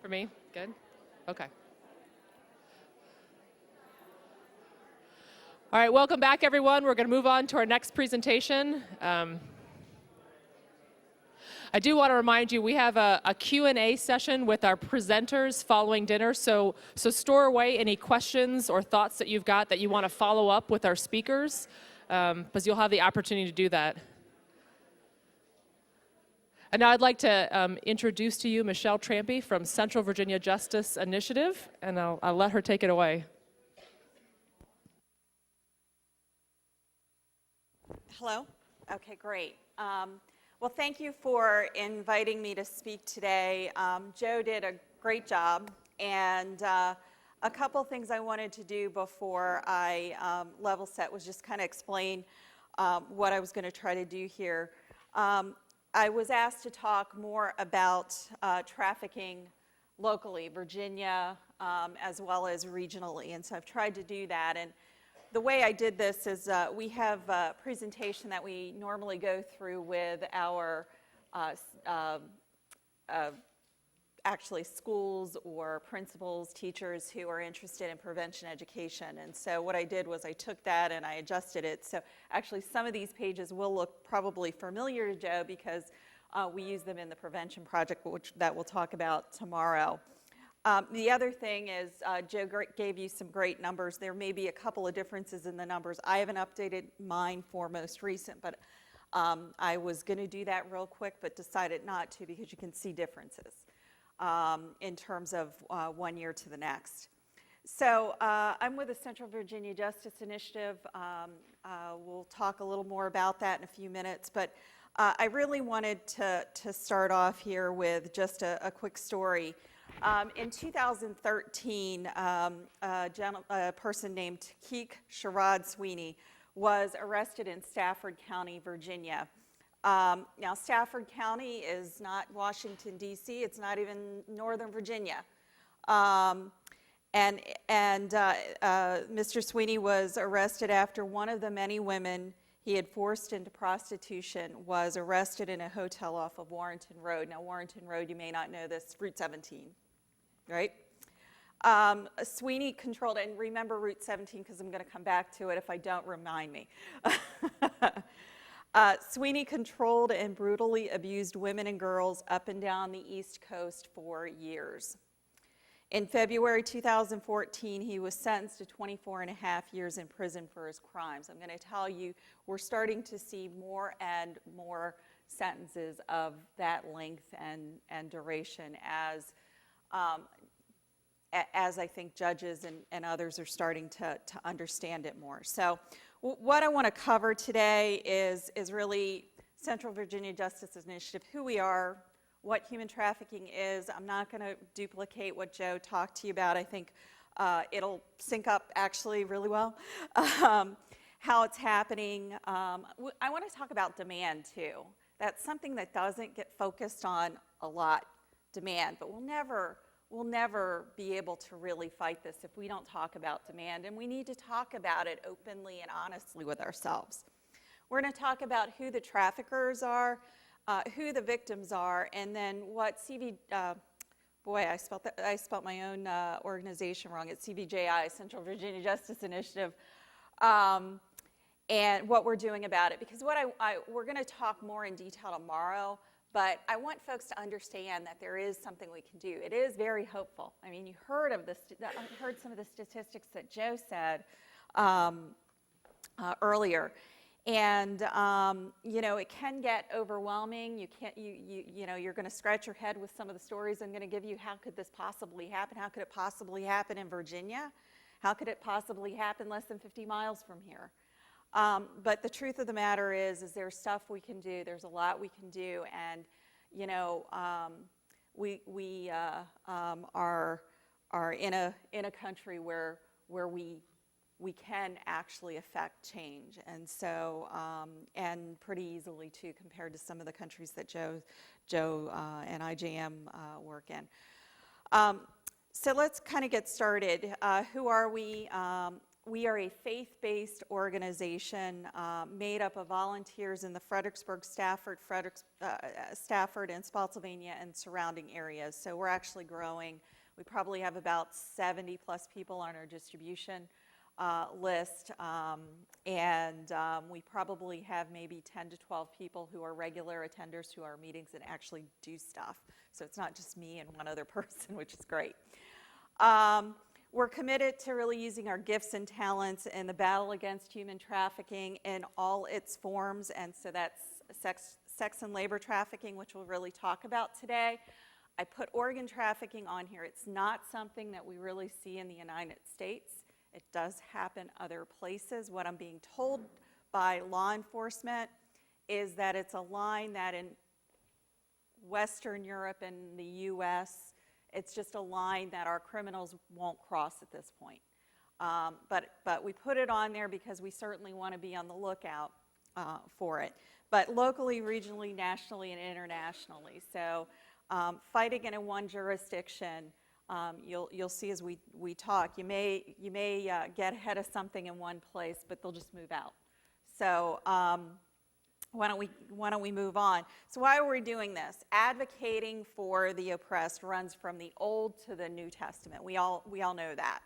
For me? Good? Okay. All right, welcome back, everyone. We're going to move on to our next presentation. I do want to remind you, we have a Q&A session with our presenters following dinner, so store away any questions or thoughts that you've got that you want to follow up with our speakers, because you'll have the opportunity to do that. And now I'd like to introduce to you Michelle Trampy from Central Virginia Justice Initiative, and I'll let her take it away. Hello? Okay, great. Well, thank you for inviting me to speak today. Joe did a great job, and a couple things I wanted to do before I level set was just kind of explain what I was going to try to do here. I was asked to talk more about trafficking locally, Virginia, as well as regionally, and so I've tried to do that. And the way I did this is we have a presentation that we normally go through with our actually schools or principals, teachers who are interested in prevention education. And so what I did was I took that and I adjusted it. So actually some of these pages will look probably familiar to Joe because we use them in the prevention project, that we'll talk about tomorrow. The other thing is Joe gave you some great numbers. There may be a couple of differences in the numbers. I haven't updated mine for most recent, but I was going to do that real quick, but decided not to because you can see differences in terms of 1 year to the next. So I'm with the Central Virginia Justice Initiative. We'll talk a little more about that in a few minutes, but I really wanted to start off here with just a quick story. In 2013, a person named Keek Sherrod Sweeney was arrested in Stafford County, Virginia. Now, Stafford County is not Washington, D.C. It's not even Northern Virginia. Mr. Sweeney was arrested after one of the many women he had forced into prostitution was arrested in a hotel off of Warrenton Road. Now, Warrenton Road, you may not know this, Route 17, right? Sweeney controlled, and remember Route 17 because I'm going to come back to it if I don't, remind me. Sweeney controlled and brutally abused women and girls up and down the East Coast for years. In February 2014, he was sentenced to 24 and a half years in prison for his crimes. I'm going to tell you, we're starting to see more and more sentences of that length and duration as I think judges and others are starting to understand it more. So what I want to cover today is really Central Virginia Justice Initiative, who we are, what human trafficking is. I'm not going to duplicate what Joe talked to you about. I think it'll sync up actually really well. How it's happening. I want to talk about demand too. That's something that doesn't get focused on a lot, demand, but we'll never be able to really fight this if we don't talk about demand, and we need to talk about it openly and honestly with ourselves. We're going to talk about who the traffickers are, who the victims are, and then what boy, I spelled my own organization wrong. It's CVJI, Central Virginia Justice Initiative, and what we're doing about it. Because we're going to talk more in detail tomorrow, but I want folks to understand that there is something we can do. It is very hopeful. I mean, you heard some of the statistics that Joe said earlier. And it can get overwhelming. You're going to scratch your head with some of the stories I'm going to give you. How could this possibly happen? How could it possibly happen in Virginia? How could it possibly happen less than 50 miles from here? But the truth of the matter is there's stuff we can do. There's a lot we can do, and we are in a country where we can actually affect change, and so and pretty easily too, compared to some of the countries that Joe and IJM work in. So let's kind of get started. Who are we? We are a faith-based organization made up of volunteers in the Fredericksburg, Stafford, and Spotsylvania and surrounding areas. So we're actually growing. We probably have about 70 plus people on our distribution list, and we probably have maybe 10 to 12 people who are regular attenders to our meetings and actually do stuff. So it's not just me and one other person, which is great. We're committed to really using our gifts and talents in the battle against human trafficking in all its forms, and so that's sex and labor trafficking, which we'll really talk about today. I put organ trafficking on here. It's not something that we really see in the United States. It does happen other places. What I'm being told by law enforcement is that it's a line that in Western Europe and the US, it's just a line that our criminals won't cross at this point. But we put it on there because we certainly want to be on the lookout for it. But locally, regionally, nationally, and internationally. So fighting in one jurisdiction, you'll see as we talk, you may get ahead of something in one place, but they'll just move out. So why don't we move on? So why are we doing this? Advocating for the oppressed runs from the Old to the New Testament. We all know that.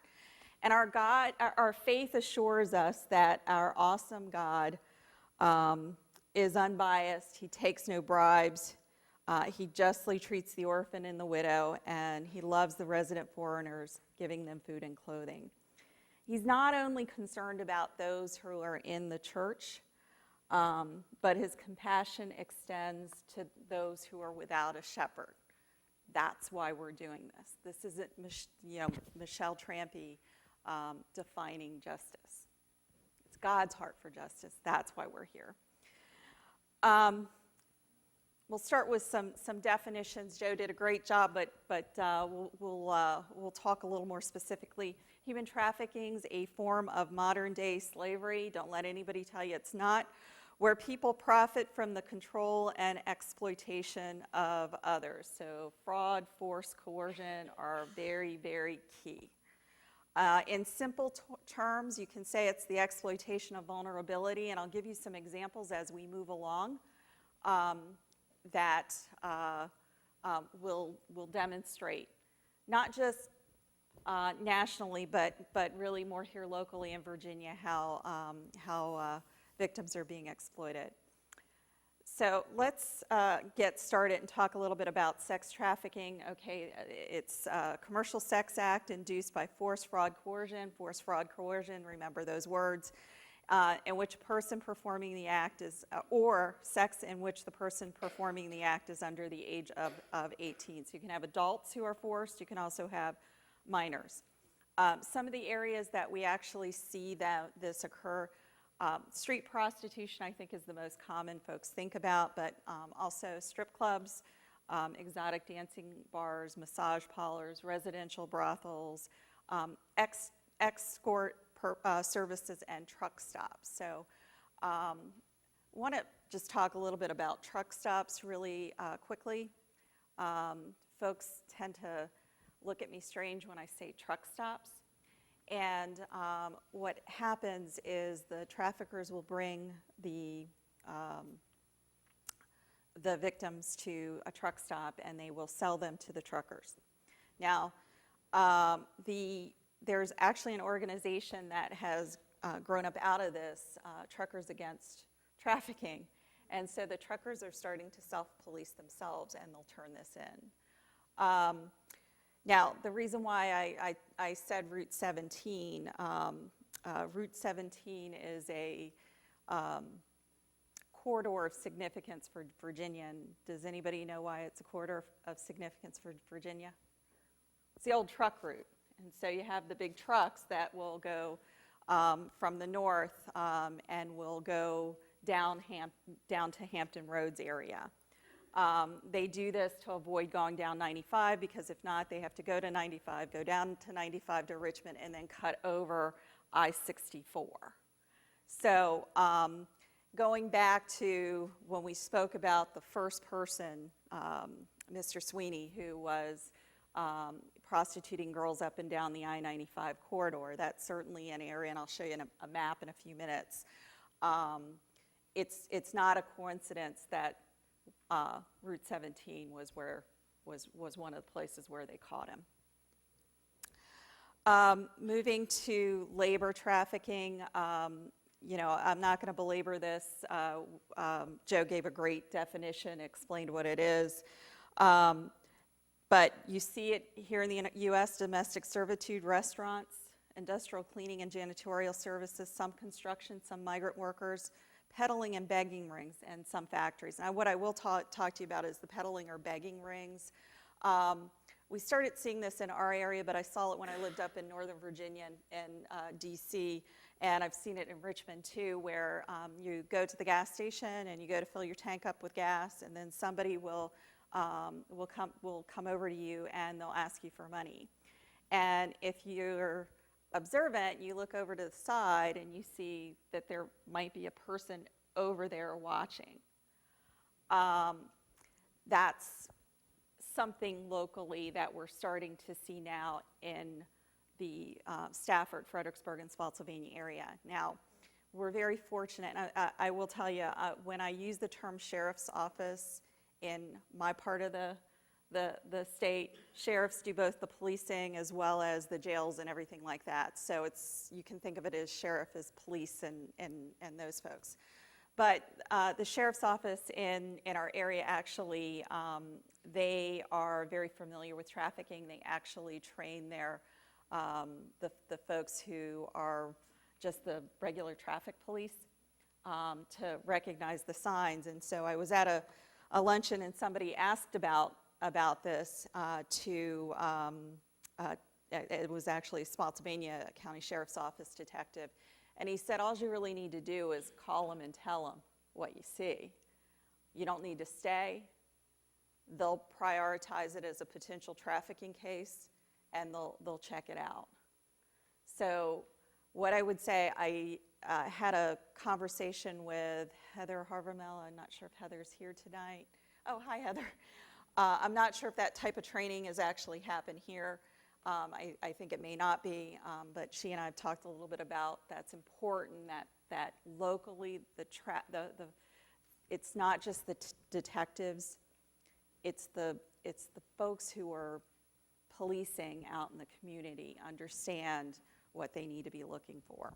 And our faith assures us that our awesome God is unbiased. He takes no bribes. He justly treats the orphan and the widow, and he loves the resident foreigners, giving them food and clothing. He's not only concerned about those who are in the church, but his compassion extends to those who are without a shepherd. That's why we're doing this. This isn't Michelle Trampy defining justice. It's God's heart for justice. That's why we're here. We'll start with some definitions. Joe did a great job, but we'll talk a little more specifically. Human trafficking is a form of modern-day slavery. Don't let anybody tell you it's not, where people profit from the control and exploitation of others. So fraud, force, coercion are very, very key. In simple terms, you can say it's the exploitation of vulnerability, and I'll give you some examples as we move along that will demonstrate, not just nationally, but really more here locally in Virginia, how victims are being exploited. So let's get started and talk a little bit about sex trafficking. Okay, it's a commercial sex act induced by force, fraud, coercion, remember those words, in which a person performing the act is, or sex in which the person performing the act is under the age of 18. So you can have adults who are forced, you can also have minors. Some of the areas that we actually see this occur, street prostitution I think is the most common folks think about, but also strip clubs, exotic dancing bars, massage parlors, residential brothels, escort services, and truck stops. So I want to just talk a little bit about truck stops really quickly. Folks tend to look at me strange when I say truck stops. And what happens is the traffickers will bring the victims to a truck stop and they will sell them to the truckers. Now, there's actually an organization that has grown up out of this, Truckers Against Trafficking. And so the truckers are starting to self-police themselves and they'll turn this in. Now, the reason why I said Route 17, Route 17 is a corridor of significance for Virginia. And does anybody know why it's a corridor of significance for Virginia? It's the old truck route. And so you have the big trucks that will go from the north and will go down to Hampton Roads area. They do this to avoid going down 95 because if not, they have to go to 95, go down to 95 to Richmond, and then cut over I-64. So going back to when we spoke about the first person, Mr. Sweeney, who was prostituting girls up and down the I-95 corridor. That's certainly an area, and I'll show you a map in a few minutes. It's not a coincidence that Route 17 was one of the places where they caught him. Moving to labor trafficking, you know, I'm not going to belabor this. Joe gave a great definition, explained what it is. But you see it here in the U.S., domestic servitude, restaurants, industrial cleaning and janitorial services, some construction, some migrant workers, peddling and begging rings, and some factories. Now, what I will talk to you about is the peddling or begging rings. We started seeing this in our area, but I saw it when I lived up in Northern Virginia and D.C., and I've seen it in Richmond too, where you go to the gas station and you go to fill your tank up with gas, and then somebody will come over to you and they'll ask you for money. And if you're observant, you look over to the side and you see that there might be a person over there watching. That's something locally that we're starting to see now in the Stafford, Fredericksburg, and Spotsylvania area. Now, we're very fortunate, and I will tell you, when I use the term sheriff's office in my part of the state, sheriffs do both the policing as well as the jails and everything like that. So you can think of it as sheriff as police and those folks. But the sheriff's office in our area actually, they are very familiar with trafficking. They actually train the folks who are just the regular traffic police to recognize the signs. And so I was at a luncheon and somebody asked about this it was actually a Spotsylvania County Sheriff's Office detective. And he said, all you really need to do is call them and tell them what you see. You don't need to stay. They'll prioritize it as a potential trafficking case, and they'll check it out. So what I would say, I had a conversation with Heather Harvamel. I'm not sure if Heather's here tonight. Oh, hi, Heather. I'm not sure if that type of training has actually happened here. I think it may not be, but she and I have talked a little bit about that's important that locally it's not just the detectives, it's the folks who are policing out in the community understand what they need to be looking for.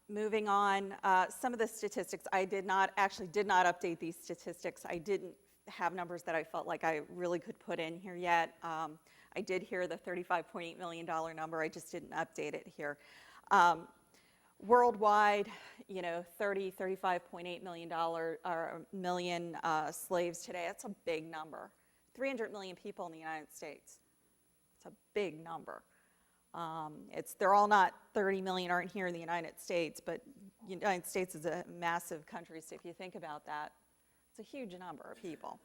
Moving on, some of the statistics, I did not update these statistics. I didn't have numbers that I felt like I really could put in here yet. I did hear the $35.8 million number, I just didn't update it here. Worldwide, you know, $35.8 million slaves today, that's a big number. 300 million people in the United States. It's a big number. They're all not 30 million aren't here in the United States, but the United States is a massive country, so if you think about that, it's a huge number of people.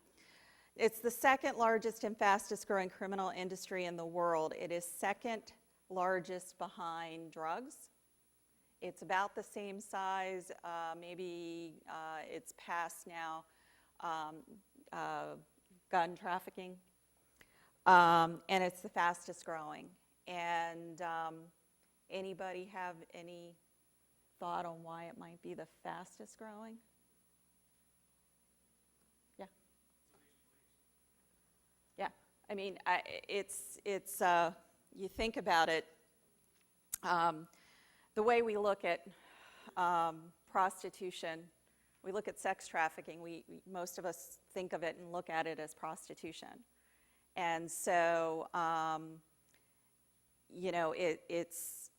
It's the second largest and fastest growing criminal industry in the world. It is second largest behind drugs. It's about the same size, maybe it's past now gun trafficking, and it's the fastest growing. And anybody have any thought on why it might be the fastest growing? Yeah. Yeah. I mean, it's you think about it, the way we look at prostitution, we look at sex trafficking, most of us think of it and look at it as prostitution. And so, you know, it's,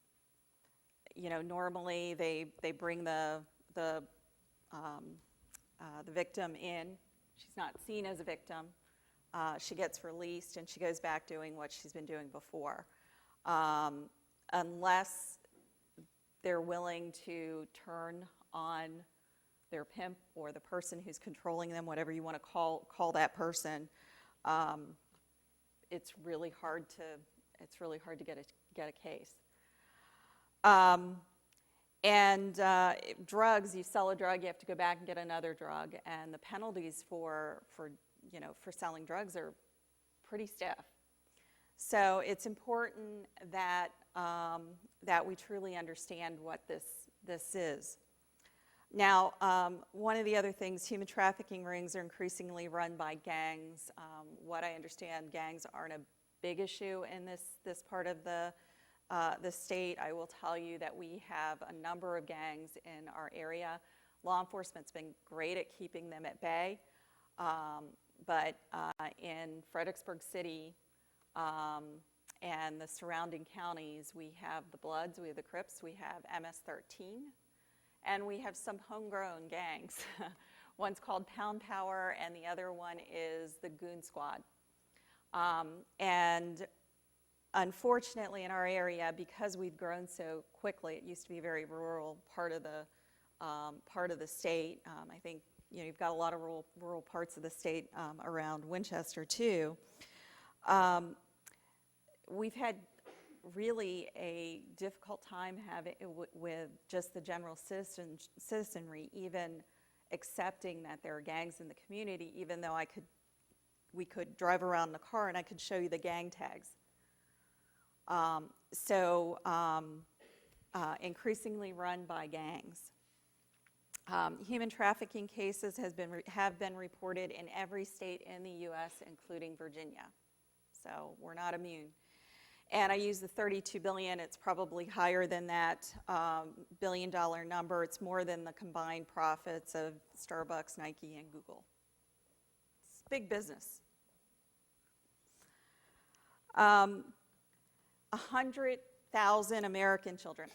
you know, normally they bring the victim in. She's not seen as a victim. She gets released and she goes back doing what she's been doing before. Unless they're willing to turn on their pimp or the person who's controlling them, whatever you want to call that person, it's really hard to get a case. Drugs, you sell a drug, you have to go back and get another drug, and the penalties for selling drugs are pretty stiff. So it's important that, that we truly understand what this is. Now, one of the other things, human trafficking rings are increasingly run by gangs. What I understand, gangs aren't a big issue in this part of the state. I will tell you that we have a number of gangs in our area. Law enforcement's been great at keeping them at bay, but in Fredericksburg City and the surrounding counties, we have the Bloods, we have the Crips, we have MS-13, and we have some homegrown gangs. One's called Pound Power, and the other one is the Goon Squad. And unfortunately, in our area, because we've grown so quickly, it used to be a very rural part of the state. I think you've got a lot of rural parts of the state around Winchester too. We've had really a difficult time having with just the general citizenry, even accepting that there are gangs in the community, even though we could drive around in a car and I could show you the gang tags. Increasingly run by gangs. Human trafficking cases have been reported in every state in the U.S., including Virginia. So we're not immune. And I use the 32 billion. It's probably higher than that billion-dollar number. It's more than the combined profits of Starbucks, Nike, and Google. It's big business. 100,000 American children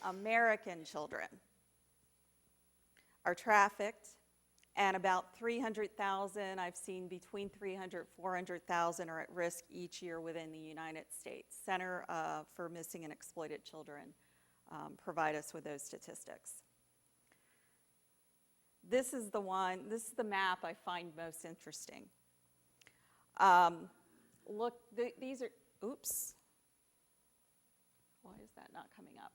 are trafficked, and about 300,000, I've seen between 300, 400,000 are at risk each year within the United States. Center for Missing and Exploited Children provide us with those statistics. This is the map I find most interesting. Look, these are, oops. Why is that not coming up?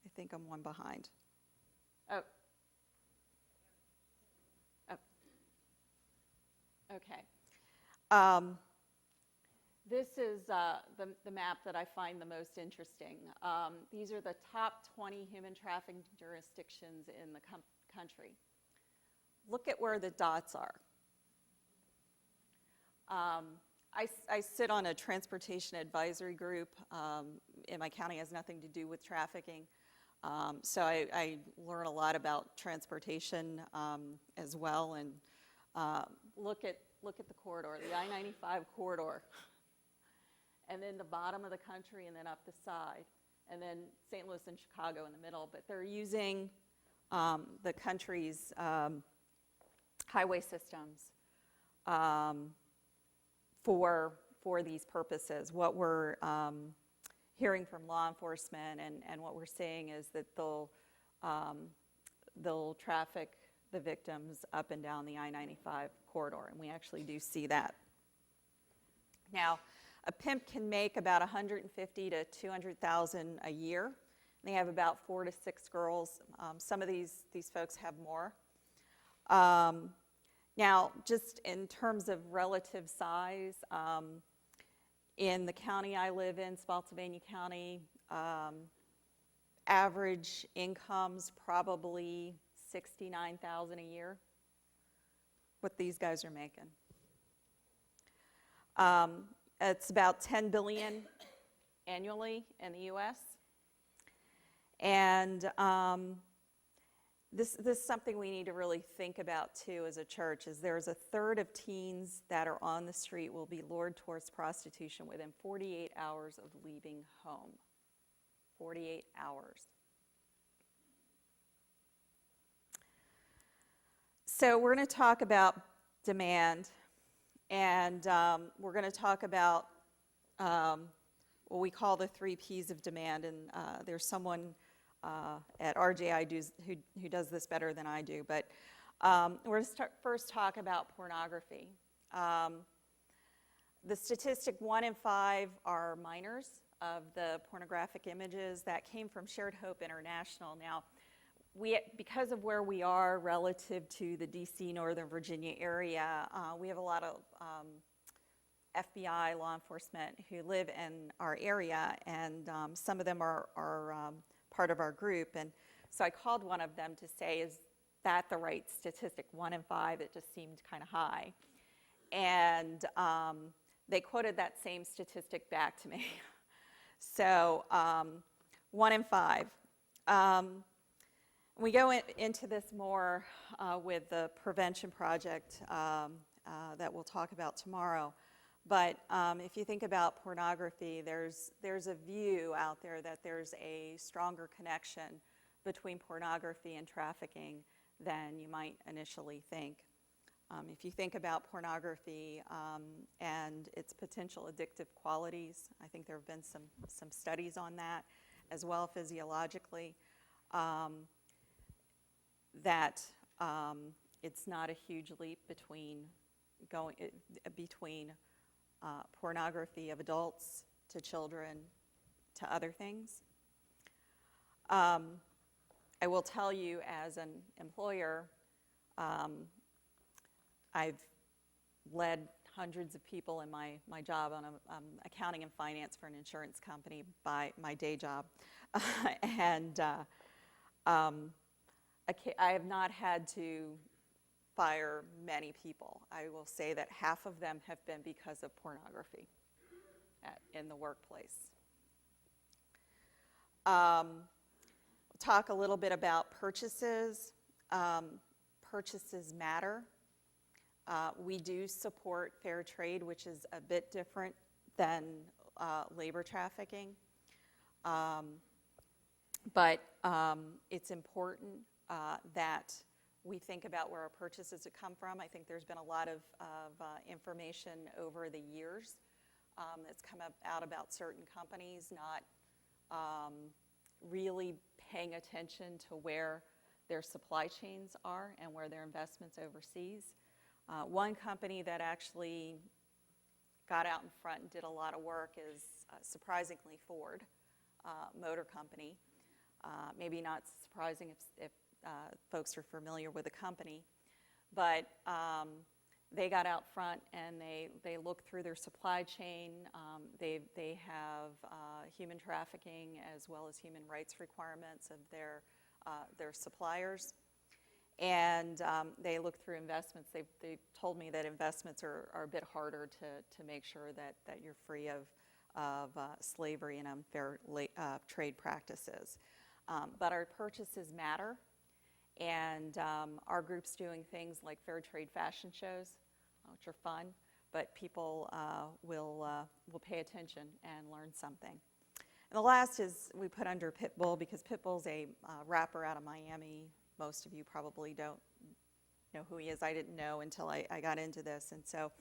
I think I'm one behind. Oh. Okay. This is the map that I find the most interesting. These are the top 20 human trafficking jurisdictions in the country. Look at where the dots are. I sit on a transportation advisory group in my county. It has nothing to do with trafficking. So I learn a lot about transportation as well. And look at the corridor, the I-95 corridor. And then the bottom of the country and then up the side. And then St. Louis and Chicago in the middle. But they're using the country's highway systems for these purposes. What we're hearing from law enforcement and what we're seeing is that they'll traffic the victims up and down the I-95 corridor, and we actually do see that. Now, a pimp can make about 150 to 200,000 a year. They have about 4 to 6 girls. Some of these folks have more. Now, just in terms of relative size, in the county I live in, Spotsylvania County, average income's probably $69,000 a year, what these guys are making. It's about $10 billion annually in the U.S. And this is something we need to really think about too as a church, is there's a third of teens that are on the street will be lured towards prostitution within 48 hours of leaving home. 48 hours. So we're going to talk about demand, and we're going to talk about what we call the 3 Ps of demand, and there's someone at RJI who does this better than I do, but we're going to first talk about pornography. The statistic 1 in 5 are minors of the pornographic images. That came from Shared Hope International. Now, because of where we are relative to the DC, Northern Virginia area, we have a lot of FBI law enforcement who live in our area, and some of them are part of our group. And so I called one of them to say, is that the right statistic? 1 in 5, it just seemed kind of high. And they quoted that same statistic back to me. So 1 in 5. We go into this more with the prevention project that we'll talk about tomorrow. But if you think about pornography, there's a view out there that there's a stronger connection between pornography and trafficking than you might initially think. If you think about pornography and its potential addictive qualities, I think there have been some studies on that as well physiologically, that it's not a huge leap between pornography of adults to children to other things. I will tell you, as an employer, I've led hundreds of people in my job on accounting and finance for an insurance company by my day job. And I have not had to fire many people. I will say that half of them have been because of pornography in the workplace. We'll talk a little bit about purchases. Purchases matter. We do support fair trade, which is a bit different than labor trafficking. But it's important that we think about where our purchases come from. I think there's been a lot of information over the years that's come out about certain companies not really paying attention to where their supply chains are and where their investments overseas. One company that actually got out in front and did a lot of work is surprisingly Ford Motor Company. Maybe not surprising if folks are familiar with the company, but they got out front and they looked through their supply chain. They have human trafficking as well as human rights requirements of their suppliers. And they look through investments. They told me that investments are a bit harder to make sure that you're free of slavery and unfair trade practices. But our purchases matter, and our group's doing things like fair trade fashion shows, which are fun, but people will pay attention and learn something. And the last is we put under Pitbull, because Pitbull's a rapper out of Miami. Most of you probably don't know who he is. I didn't know until I got into this. And so,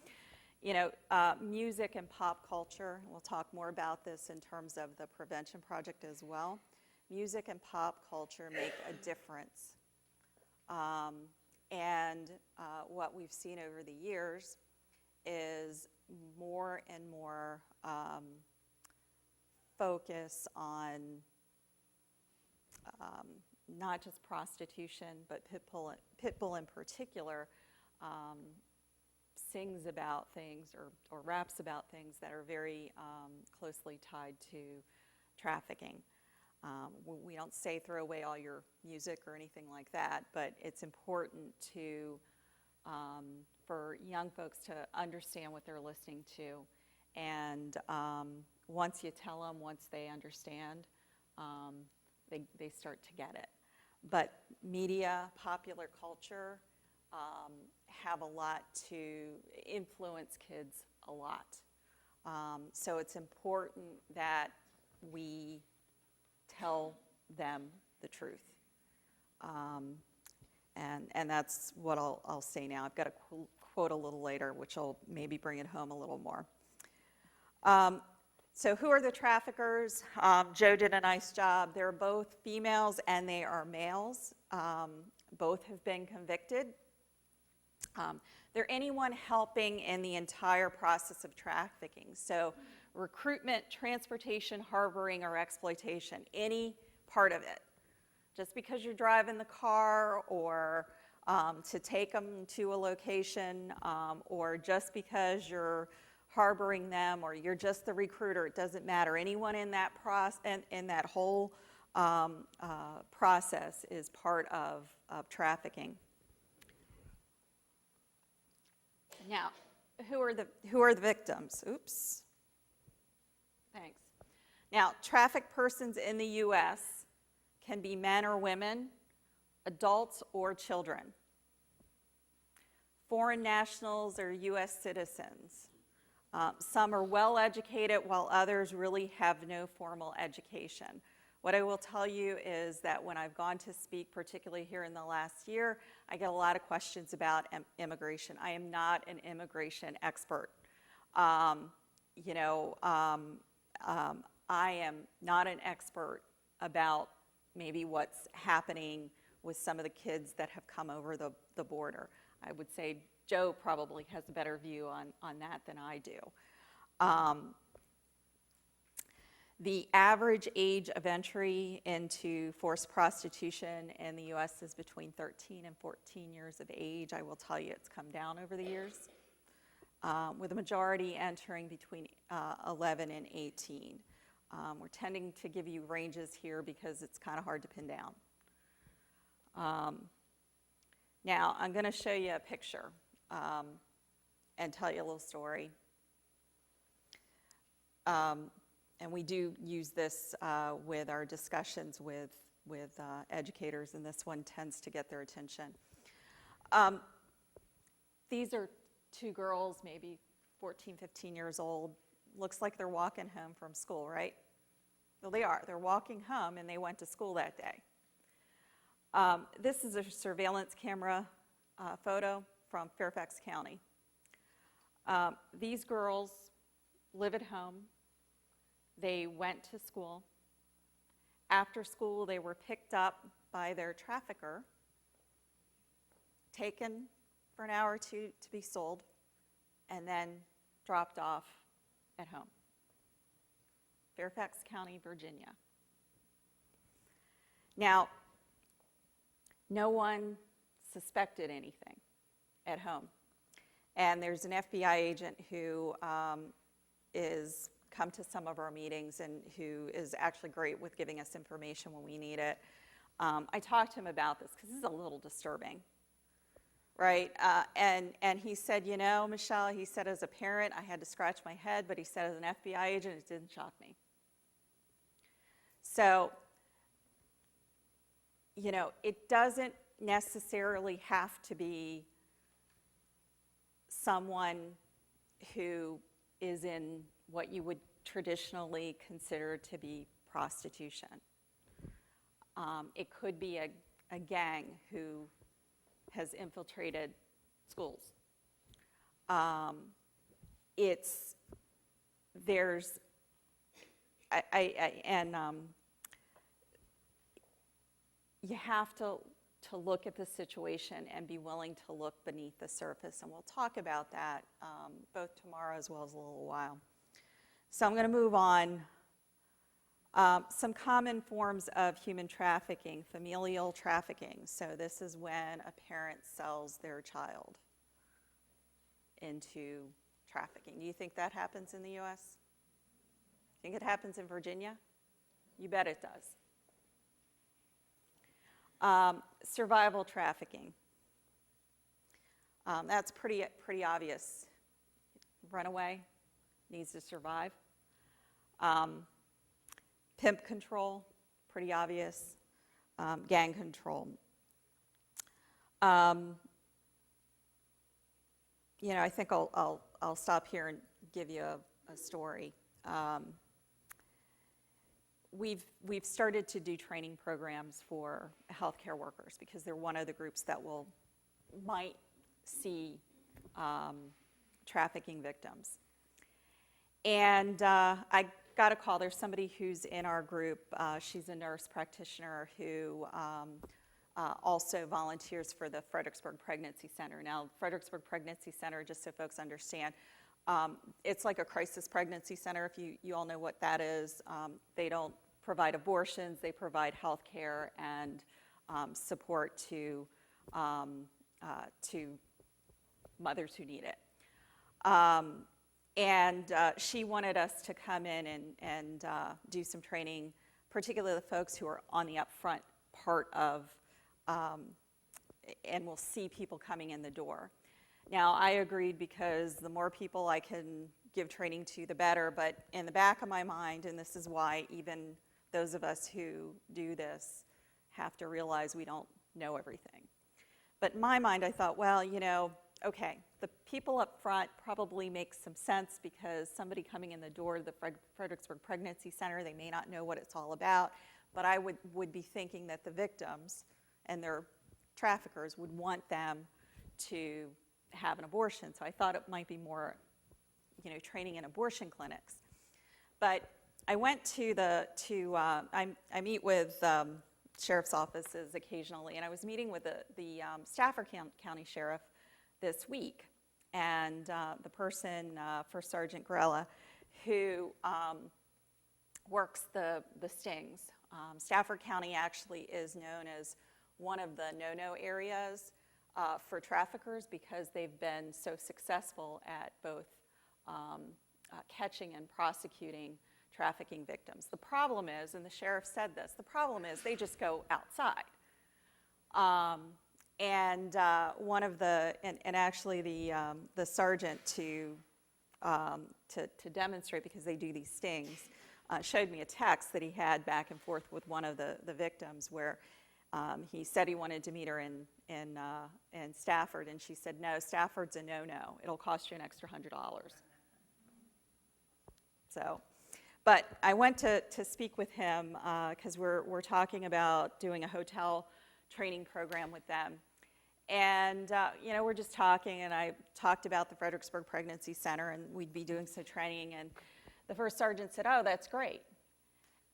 music and pop culture, we'll talk more about this in terms of the prevention project as well. Music and pop culture make a difference. And what we've seen over the years is more and more focus on not just prostitution, but Pitbull in particular sings about things or raps about things that are very closely tied to trafficking. We don't say throw away all your music or anything like that, but it's important for young folks to understand what they're listening to. And once you tell them, once they understand, they start to get it. But media, popular culture have a lot to influence kids a lot. So it's important that we tell them the truth. And that's what I'll say now. I've got a quote a little later, which will maybe bring it home a little more. So who are the traffickers? Joe did a nice job. They're both females and they are males. Both have been convicted. They're anyone helping in the entire process of trafficking. So recruitment, transportation, harboring, or exploitation, any part of it. Just because you're driving the car or to take them to a location, or just because you're harboring them, or you're just the recruiter. It doesn't matter. Anyone in that in that whole process is part of trafficking. Now, who are the victims? Oops. Thanks. Now, trafficked persons in the U.S. can be men or women, adults or children. Foreign nationals or U.S. citizens. Some are well educated while others really have no formal education. What I will tell you is that when I've gone to speak, particularly here in the last year, I get a lot of questions about immigration. I am not an immigration expert. I am not an expert about maybe what's happening with some of the kids that have come over the border. I would say Joe probably has a better view on that than I do. The average age of entry into forced prostitution in the U.S. is between 13 and 14 years of age. I will tell you it's come down over the years, with the majority entering between 11 and 18. We're tending to give you ranges here because it's kind of hard to pin down. Now, I'm going to show you a picture and tell you a little story. And we do use this with our discussions with educators, and this one tends to get their attention. These are two girls, maybe 14, 15 years old. Looks like they're walking home from school, right? Well, they are. They're walking home, and they went to school that day. This is a surveillance camera photo from Fairfax County. These girls live at home. They went to school. After school, they were picked up by their trafficker, taken for an hour or two to be sold, and then dropped off at home. Fairfax County, Virginia. Now, no one suspected anything at home. And there's an FBI agent who is come to some of our meetings and who is actually great with giving us information when we need it. I talked to him about this because this is a little disturbing, right? And he said, you know, Michelle, he said, as a parent, I had to scratch my head, but he said, as an FBI agent, it didn't shock me. So, you know, it doesn't necessarily have to be someone who is in what you would traditionally consider to be prostitution. It could be a gang who has infiltrated schools. You have to look at the situation and be willing to look beneath the surface, and we'll talk about that both tomorrow as well as a little while. So I'm going to move on. Some common forms of human trafficking, familial trafficking. So this is when a parent sells their child into trafficking. Do you think that happens in the U.S.? Think it happens in Virginia? You bet it does. Survival trafficking. That's pretty obvious. Runaway needs to survive. Pimp control, pretty obvious. Gang control. You know, I think I'll stop here and give you a story. We've started to do training programs for healthcare workers because they're one of the groups that might see trafficking victims. And I got a call. There's somebody who's in our group. She's a nurse practitioner who also volunteers for the Fredericksburg Pregnancy Center. Now, Fredericksburg Pregnancy Center, just so folks understand, it's like a crisis pregnancy center, if you all know what that is. They don't provide abortions. They provide health care and support to mothers who need it. And she wanted us to come in and do some training, particularly the folks who are on the upfront part of, and will see people coming in the door. Now, I agreed because the more people I can give training to, the better, but in the back of my mind, and this is why even those of us who do this have to realize we don't know everything. But in my mind, I thought, well, you know, okay, the people up front probably makes some sense because somebody coming in the door to the Fredericksburg Pregnancy Center, they may not know what it's all about, but I would be thinking that the victims and their traffickers would want them to have an abortion. So I thought it might be more, you know, training in abortion clinics. But I went to I meet with sheriff's offices occasionally, and I was meeting with the Stafford County Sheriff this week, and the person, First Sergeant Grella, who works the stings. Stafford County actually is known as one of the no-no areas for traffickers because they've been so successful at both catching and prosecuting trafficking victims. The problem is, and the sheriff said this, the problem is they just go outside. One of the, and actually the sergeant to demonstrate, because they do these stings, showed me a text that he had back and forth with one of the victims where he said he wanted to meet her in Stafford, and she said, no, Stafford's a no-no. It'll cost you an extra $100. So, but I went to speak with him because we're talking about doing a hotel training program with them. And, you know, we're just talking, and I talked about the Fredericksburg Pregnancy Center, and we'd be doing some training, and the first sergeant said, oh, that's great.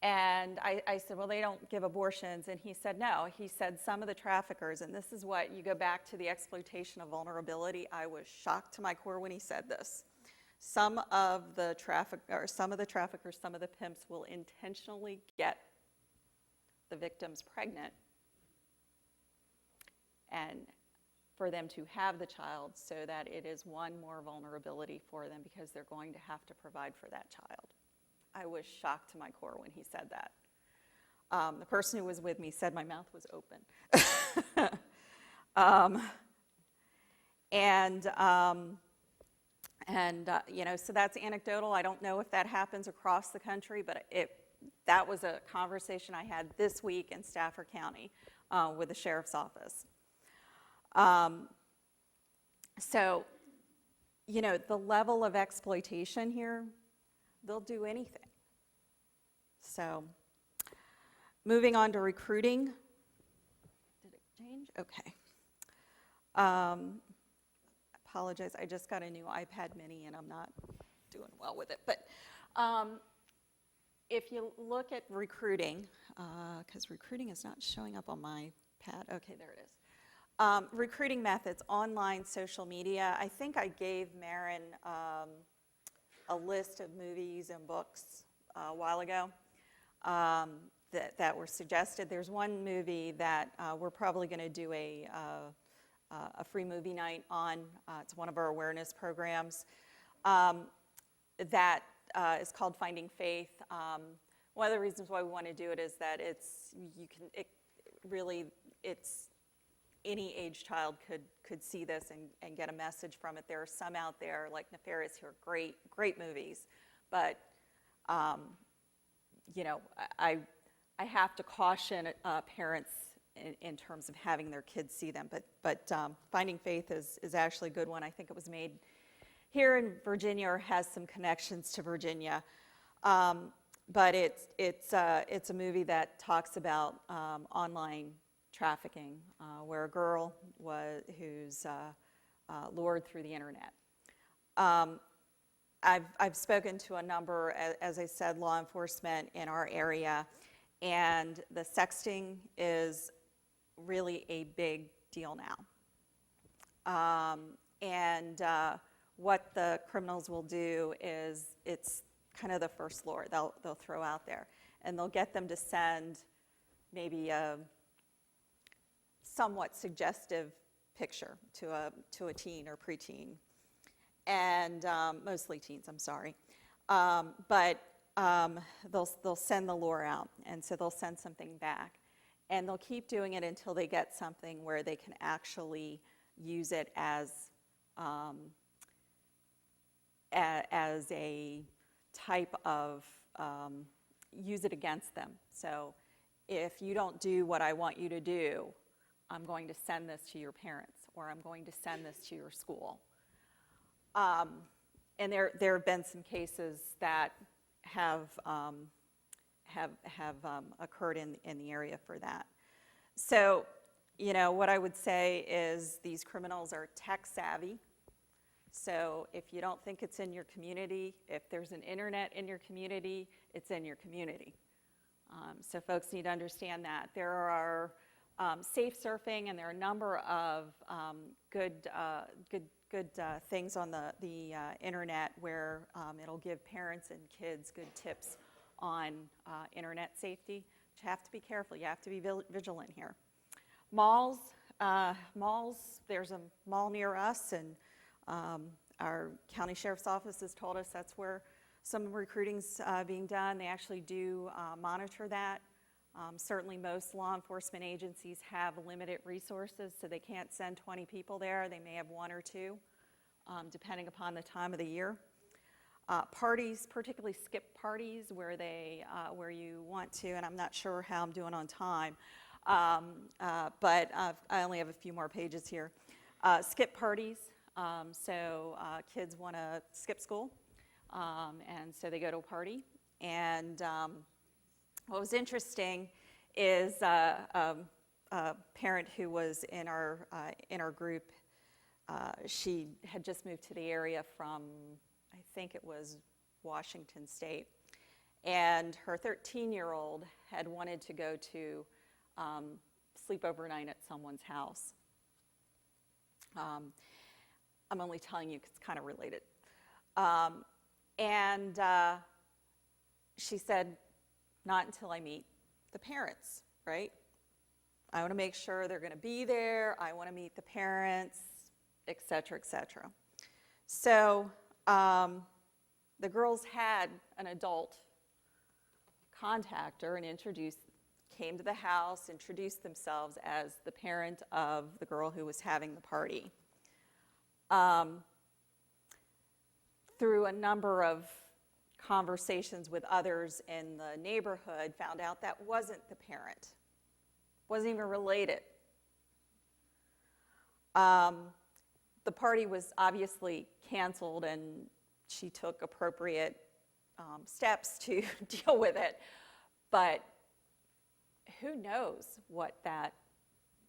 And I said, well, they don't give abortions, and he said, no. He said some of the traffickers, and this is what, you go back to the exploitation of vulnerability. I was shocked to my core when he said this. Some of the traffickers, some of the pimps will intentionally get the victims pregnant and for them to have the child so that it is one more vulnerability for them because they're going to have to provide for that child. I was shocked to my core when he said that. The person who was with me said my mouth was open. You know, so that's anecdotal. I don't know if that happens across the country, but that was a conversation I had this week in Stafford County with the sheriff's office. So, you know, the level of exploitation here, they'll do anything. So, moving on to recruiting. Did it change? Okay. Apologize, I just got a new iPad mini and I'm not doing well with it. But if you look at recruiting, because recruiting is not showing up on my pad. Okay, there it is. Recruiting methods, online, social media. I think I gave Marin a list of movies and books a while ago that were suggested. There's one movie that we're probably going to do a free movie night on. It's one of our awareness programs that is called Finding Faith. One of the reasons why we want to do it is that it's any age child could see this and get a message from it. There are some out there like Nefarious who are great movies, but you know, I have to caution parents in terms of having their kids see them. But Finding Faith is actually a good one. I think it was made here in Virginia or has some connections to Virginia. But it's a movie that talks about online trafficking, where a girl who's lured through the internet. I've spoken to a number, as I said, law enforcement in our area, and the sexting is really a big deal now. What the criminals will do is it's kind of the first lure they'll throw out there, and they'll get them to send maybe a somewhat suggestive picture to a teen or preteen, and mostly teens, I'm sorry. But they'll send the lure out, and so they'll send something back. And they'll keep doing it until they get something where they can actually use it as a type of, use it against them. So if you don't do what I want you to do, I'm going to send this to your parents, or I'm going to send this to your school. And there have been some cases that have occurred in the area for that. So, you know, what I would say is these criminals are tech savvy. So if you don't think it's in your community, if there's an internet in your community, it's in your community. So folks need to understand that. There are safe surfing, and there are a number of good things on the internet where it'll give parents and kids good tips on internet safety. But you have to be careful. You have to be vigilant here. Malls, there's a mall near us, and our county sheriff's office has told us that's where some recruiting's being done. They actually do monitor that. Certainly most law enforcement agencies have limited resources, so they can't send 20 people there. They may have 1 or 2, depending upon the time of the year. Parties, particularly skip parties, where you want to, and I'm not sure how I'm doing on time, but I only have a few more pages here. Skip parties, so kids want to skip school, and so they go to a party. And what was interesting is a parent who was in our group. She had just moved to the area from, I think it was Washington State, and her 13-year-old had wanted to go to sleep overnight at someone's house. I'm only telling you because it's kind of related. And she said, not until I meet the parents, right? I want to make sure they're going to be there. I want to meet the parents, et cetera, et cetera. So the girls had an adult contact her and came to the house, introduced themselves as the parent of the girl who was having the party. Through a number of conversations with others in the neighborhood, found out that wasn't the parent, wasn't even related. The party was obviously canceled, and she took appropriate steps to deal with it, but who knows what that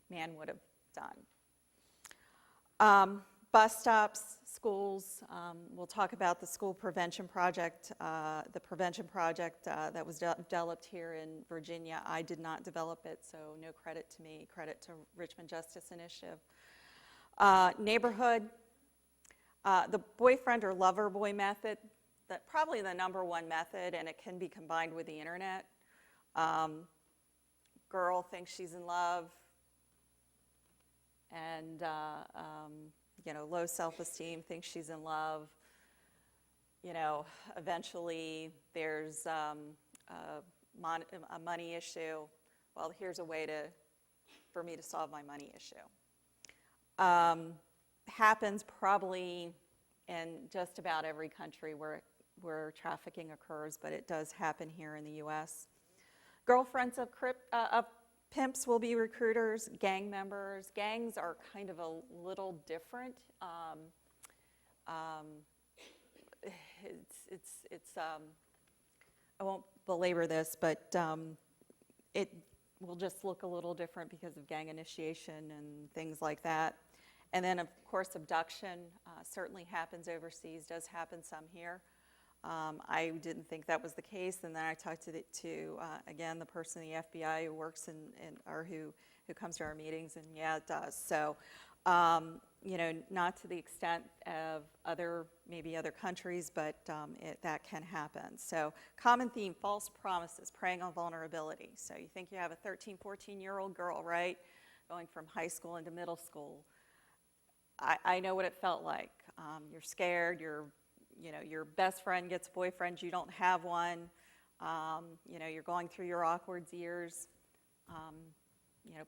man would have done. Bus stops, schools, we'll talk about the school prevention project, that was developed here in Virginia. I did not develop it, so no credit to me, credit to Richmond Justice Initiative. Neighborhood, the boyfriend or lover boy method, that probably the #1 method, and it can be combined with the internet. Girl thinks she's in love, and low self-esteem, thinks she's in love. Eventually there's a money issue. Well, here's a way for me to solve my money issue. Happens probably in just about every country where trafficking occurs, but it does happen here in the U.S. Girlfriends of pimps will be recruiters, gang members. Gangs are kind of a little different. I won't belabor this, but it will just look a little different because of gang initiation and things like that. And then, of course, abduction certainly happens overseas, does happen some here. I didn't think that was the case, and then I talked to again, the person in the FBI who works or who comes to our meetings, and yeah, it does. So, not to the extent of maybe other countries, but that can happen. So, common theme: false promises, preying on vulnerability. So you think you have a 13, 14-year-old girl, right, going from high school into middle school. I know what it felt like. You're scared. Your best friend gets a boyfriend. You don't have one. You're going through your awkward years.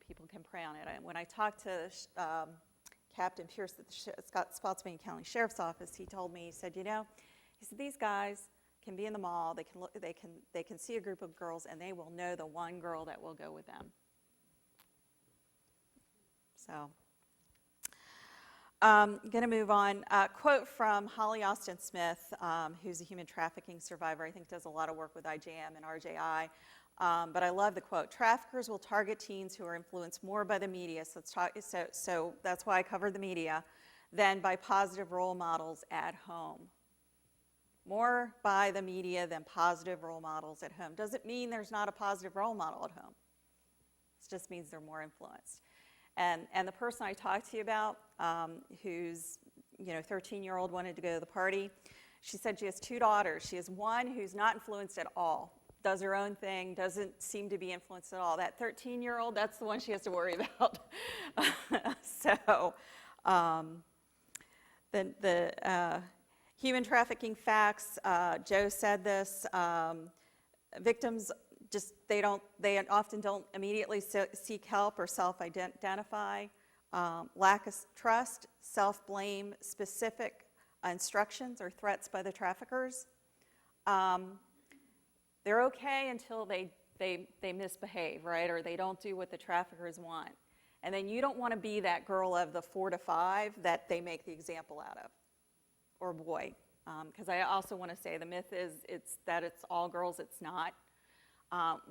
People can prey on it. When I talked to Captain Pierce at the Spotsylvania County Sheriff's Office, he told me, he said, these guys can be in the mall. They can see a group of girls, and they will know the one girl that will go with them. So. I'm going to move on. Quote from Holly Austin Smith, who's a human trafficking survivor. I think does a lot of work with IJM and RJI. But I love the quote. Traffickers will target teens who are influenced more by the media, so that's why I covered the media, than by positive role models at home. More by the media than positive role models at home. Doesn't mean there's not a positive role model at home. It just means they're more influenced. And the person I talked to you about, who's 13-year-old, wanted to go to the party, she said she has 2 daughters. She has one who's not influenced at all, does her own thing, doesn't seem to be influenced at all. That 13-year-old, that's the one she has to worry about. So the human trafficking facts, Joe said this, victims they often don't immediately seek help or self-identify. Lack of trust, self-blame, specific instructions or threats by the traffickers. They're okay until they misbehave, right? Or they don't do what the traffickers want. And then you don't want to be that girl of the 4 to 5 that they make the example out of, or boy. Because I also want to say the myth is that it's all girls. It's not.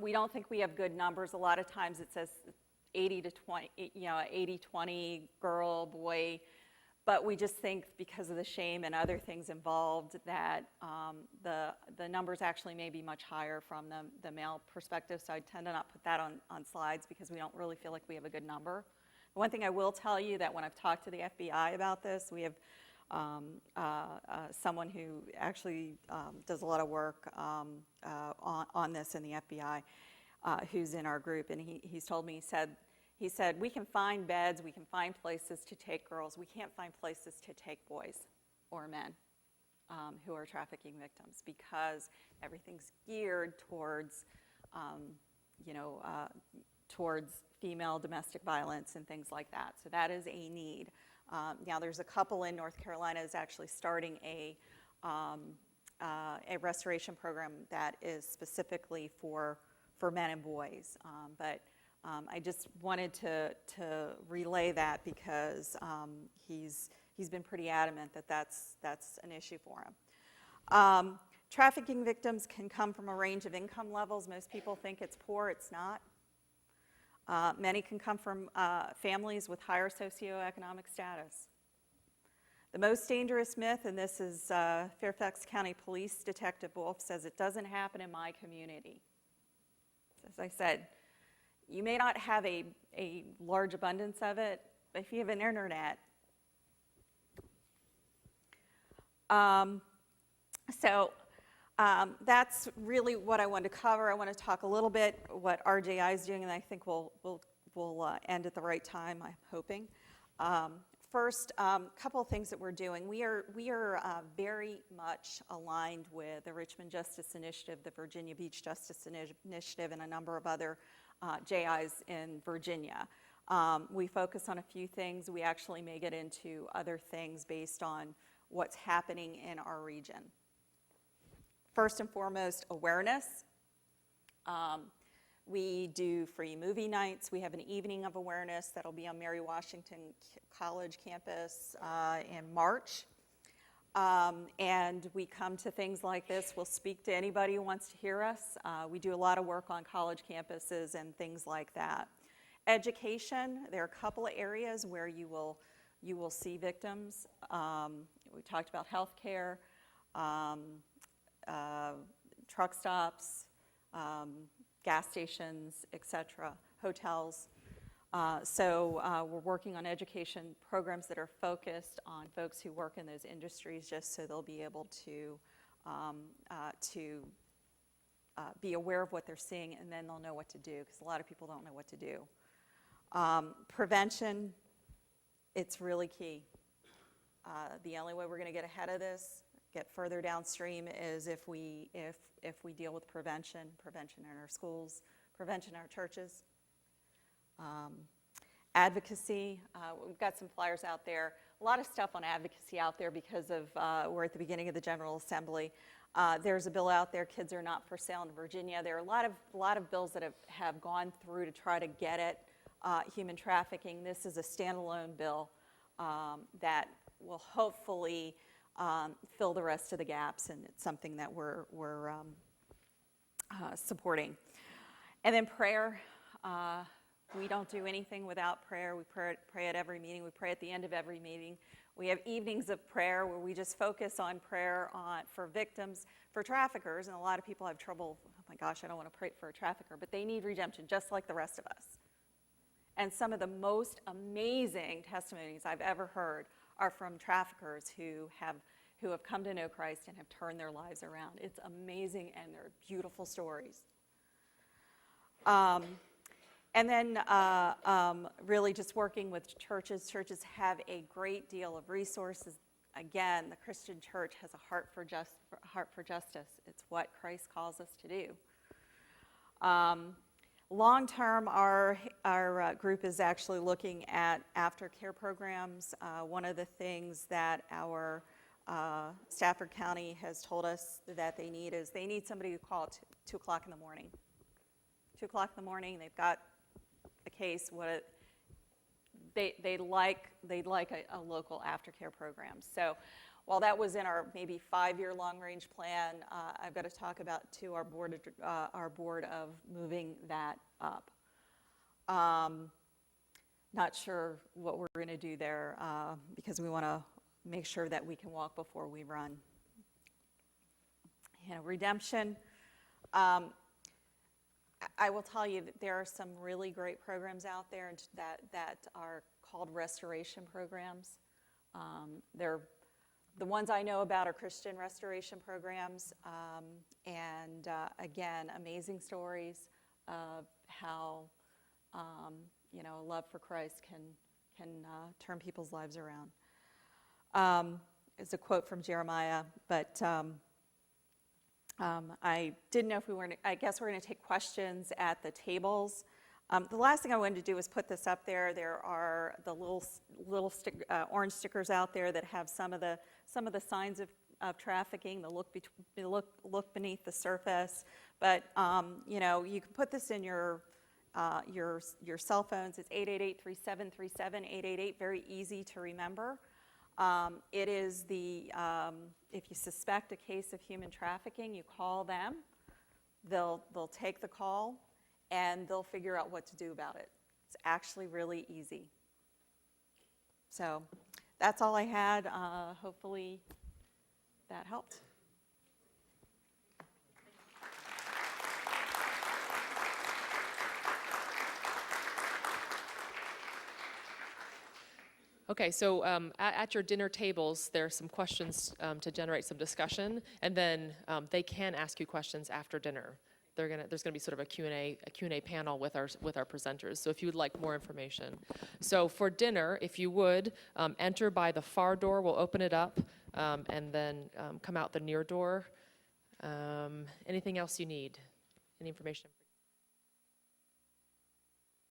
We don't think we have good numbers. A lot of times it says 80 to 20, 80-20 girl, boy, but we just think because of the shame and other things involved that the numbers actually may be much higher from the male perspective, so I tend to not put that on slides because we don't really feel like we have a good number. One thing I will tell you that when I've talked to the FBI about this, we have someone who actually does a lot of work on this in the FBI, who's in our group, and he's told me, he said, we can find beds, we can find places to take girls, we can't find places to take boys or men who are trafficking victims because everything's geared towards, towards female domestic violence and things like that. So that is a need. Now there's a couple in North Carolina is actually starting a restoration program that is specifically for men and boys. But I just wanted to relay that because he's been pretty adamant that that's an issue for him. Trafficking victims can come from a range of income levels. Most people think it's poor. It's not. Many can come from families with higher socioeconomic status. The most dangerous myth, and this is Fairfax County Police Detective Wolf, says it doesn't happen in my community. As I said, you may not have a large abundance of it, but if you have an internet. That's really what I wanted to cover. I want to talk a little bit what RJI is doing, and I think we'll end at the right time, I'm hoping. First, a couple of things that we're doing. We are very much aligned with the Richmond Justice Initiative, the Virginia Beach Justice Initiative, and a number of other JIs in Virginia. We focus on a few things. We actually may get into other things based on what's happening in our region. First and foremost, awareness. We do free movie nights. We have an evening of awareness that'll be on Mary Washington College campus in March. And we come to things like this. We'll speak to anybody who wants to hear us. We do a lot of work on college campuses and things like that. Education, there are a couple of areas where you will see victims. We talked about healthcare, truck stops, gas stations, etc., hotels. So we're working on education programs that are focused on folks who work in those industries, just so they'll be able to be aware of what they're seeing, and then they'll know what to do, because a lot of people don't know what to do. Prevention, it's really key. The only way we're going to get ahead of this, get further downstream, is if we deal with prevention in our schools, prevention in our churches. Advocacy, we've got some flyers out there. A lot of stuff on advocacy out there because of we're at the beginning of the General Assembly. There's a bill out there, Kids Are Not for Sale in Virginia. There are a lot of bills that have gone through to try to get at human trafficking. This is a standalone bill that will hopefully fill the rest of the gaps, and it's something that we're supporting. And then prayer. We don't do anything without prayer. We pray at every meeting. We pray at the end of every meeting. We have evenings of prayer where we just focus on prayer for victims, for traffickers. And a lot of people have trouble, oh my gosh, I don't want to pray for a trafficker. But they need redemption just like the rest of us. And some of the most amazing testimonies I've ever heard are from traffickers who have come to know Christ and have turned their lives around. It's amazing, and they're beautiful stories. And then really just working with churches. Churches have a great deal of resources. Again, the Christian church has a heart for justice. It's what Christ calls us to do. Long term, our group is actually looking at aftercare programs. One of the things that our Stafford County has told us that they need somebody to call at 2 o'clock in the morning. 2 o'clock in the morning, they've got a case. They'd like a local aftercare program. So while that was in our maybe 5-year long-range plan, I've got to talk to our board of moving that up. Not sure what we're going to do there because we want to make sure that we can walk before we run. Redemption. I will tell you that there are some really great programs out there that are called restoration programs. The ones I know about are Christian restoration programs, and again, amazing stories of how a love for Christ can turn people's lives around. It's a quote from Jeremiah, but I didn't know if I guess we're going to take questions at the tables. The last thing I wanted to do was put this up there. There are the little orange stickers out there that have some of the signs of trafficking, the look beneath the surface. But you can put this in your cell phones. It's 888-3737, 888. Very easy to remember. It is if you suspect a case of human trafficking, you call them. They'll take the call, and they'll figure out what to do about it. It's actually really easy. So that's all I had. Hopefully that helped. Okay, so at your dinner tables, there are some questions to generate some discussion, and then they can ask you questions after dinner. There's gonna be sort of a Q&A panel with our presenters. So if you would like more information, so for dinner, if you would enter by the far door, we'll open it up, and then come out the near door. Anything else you need? Any information?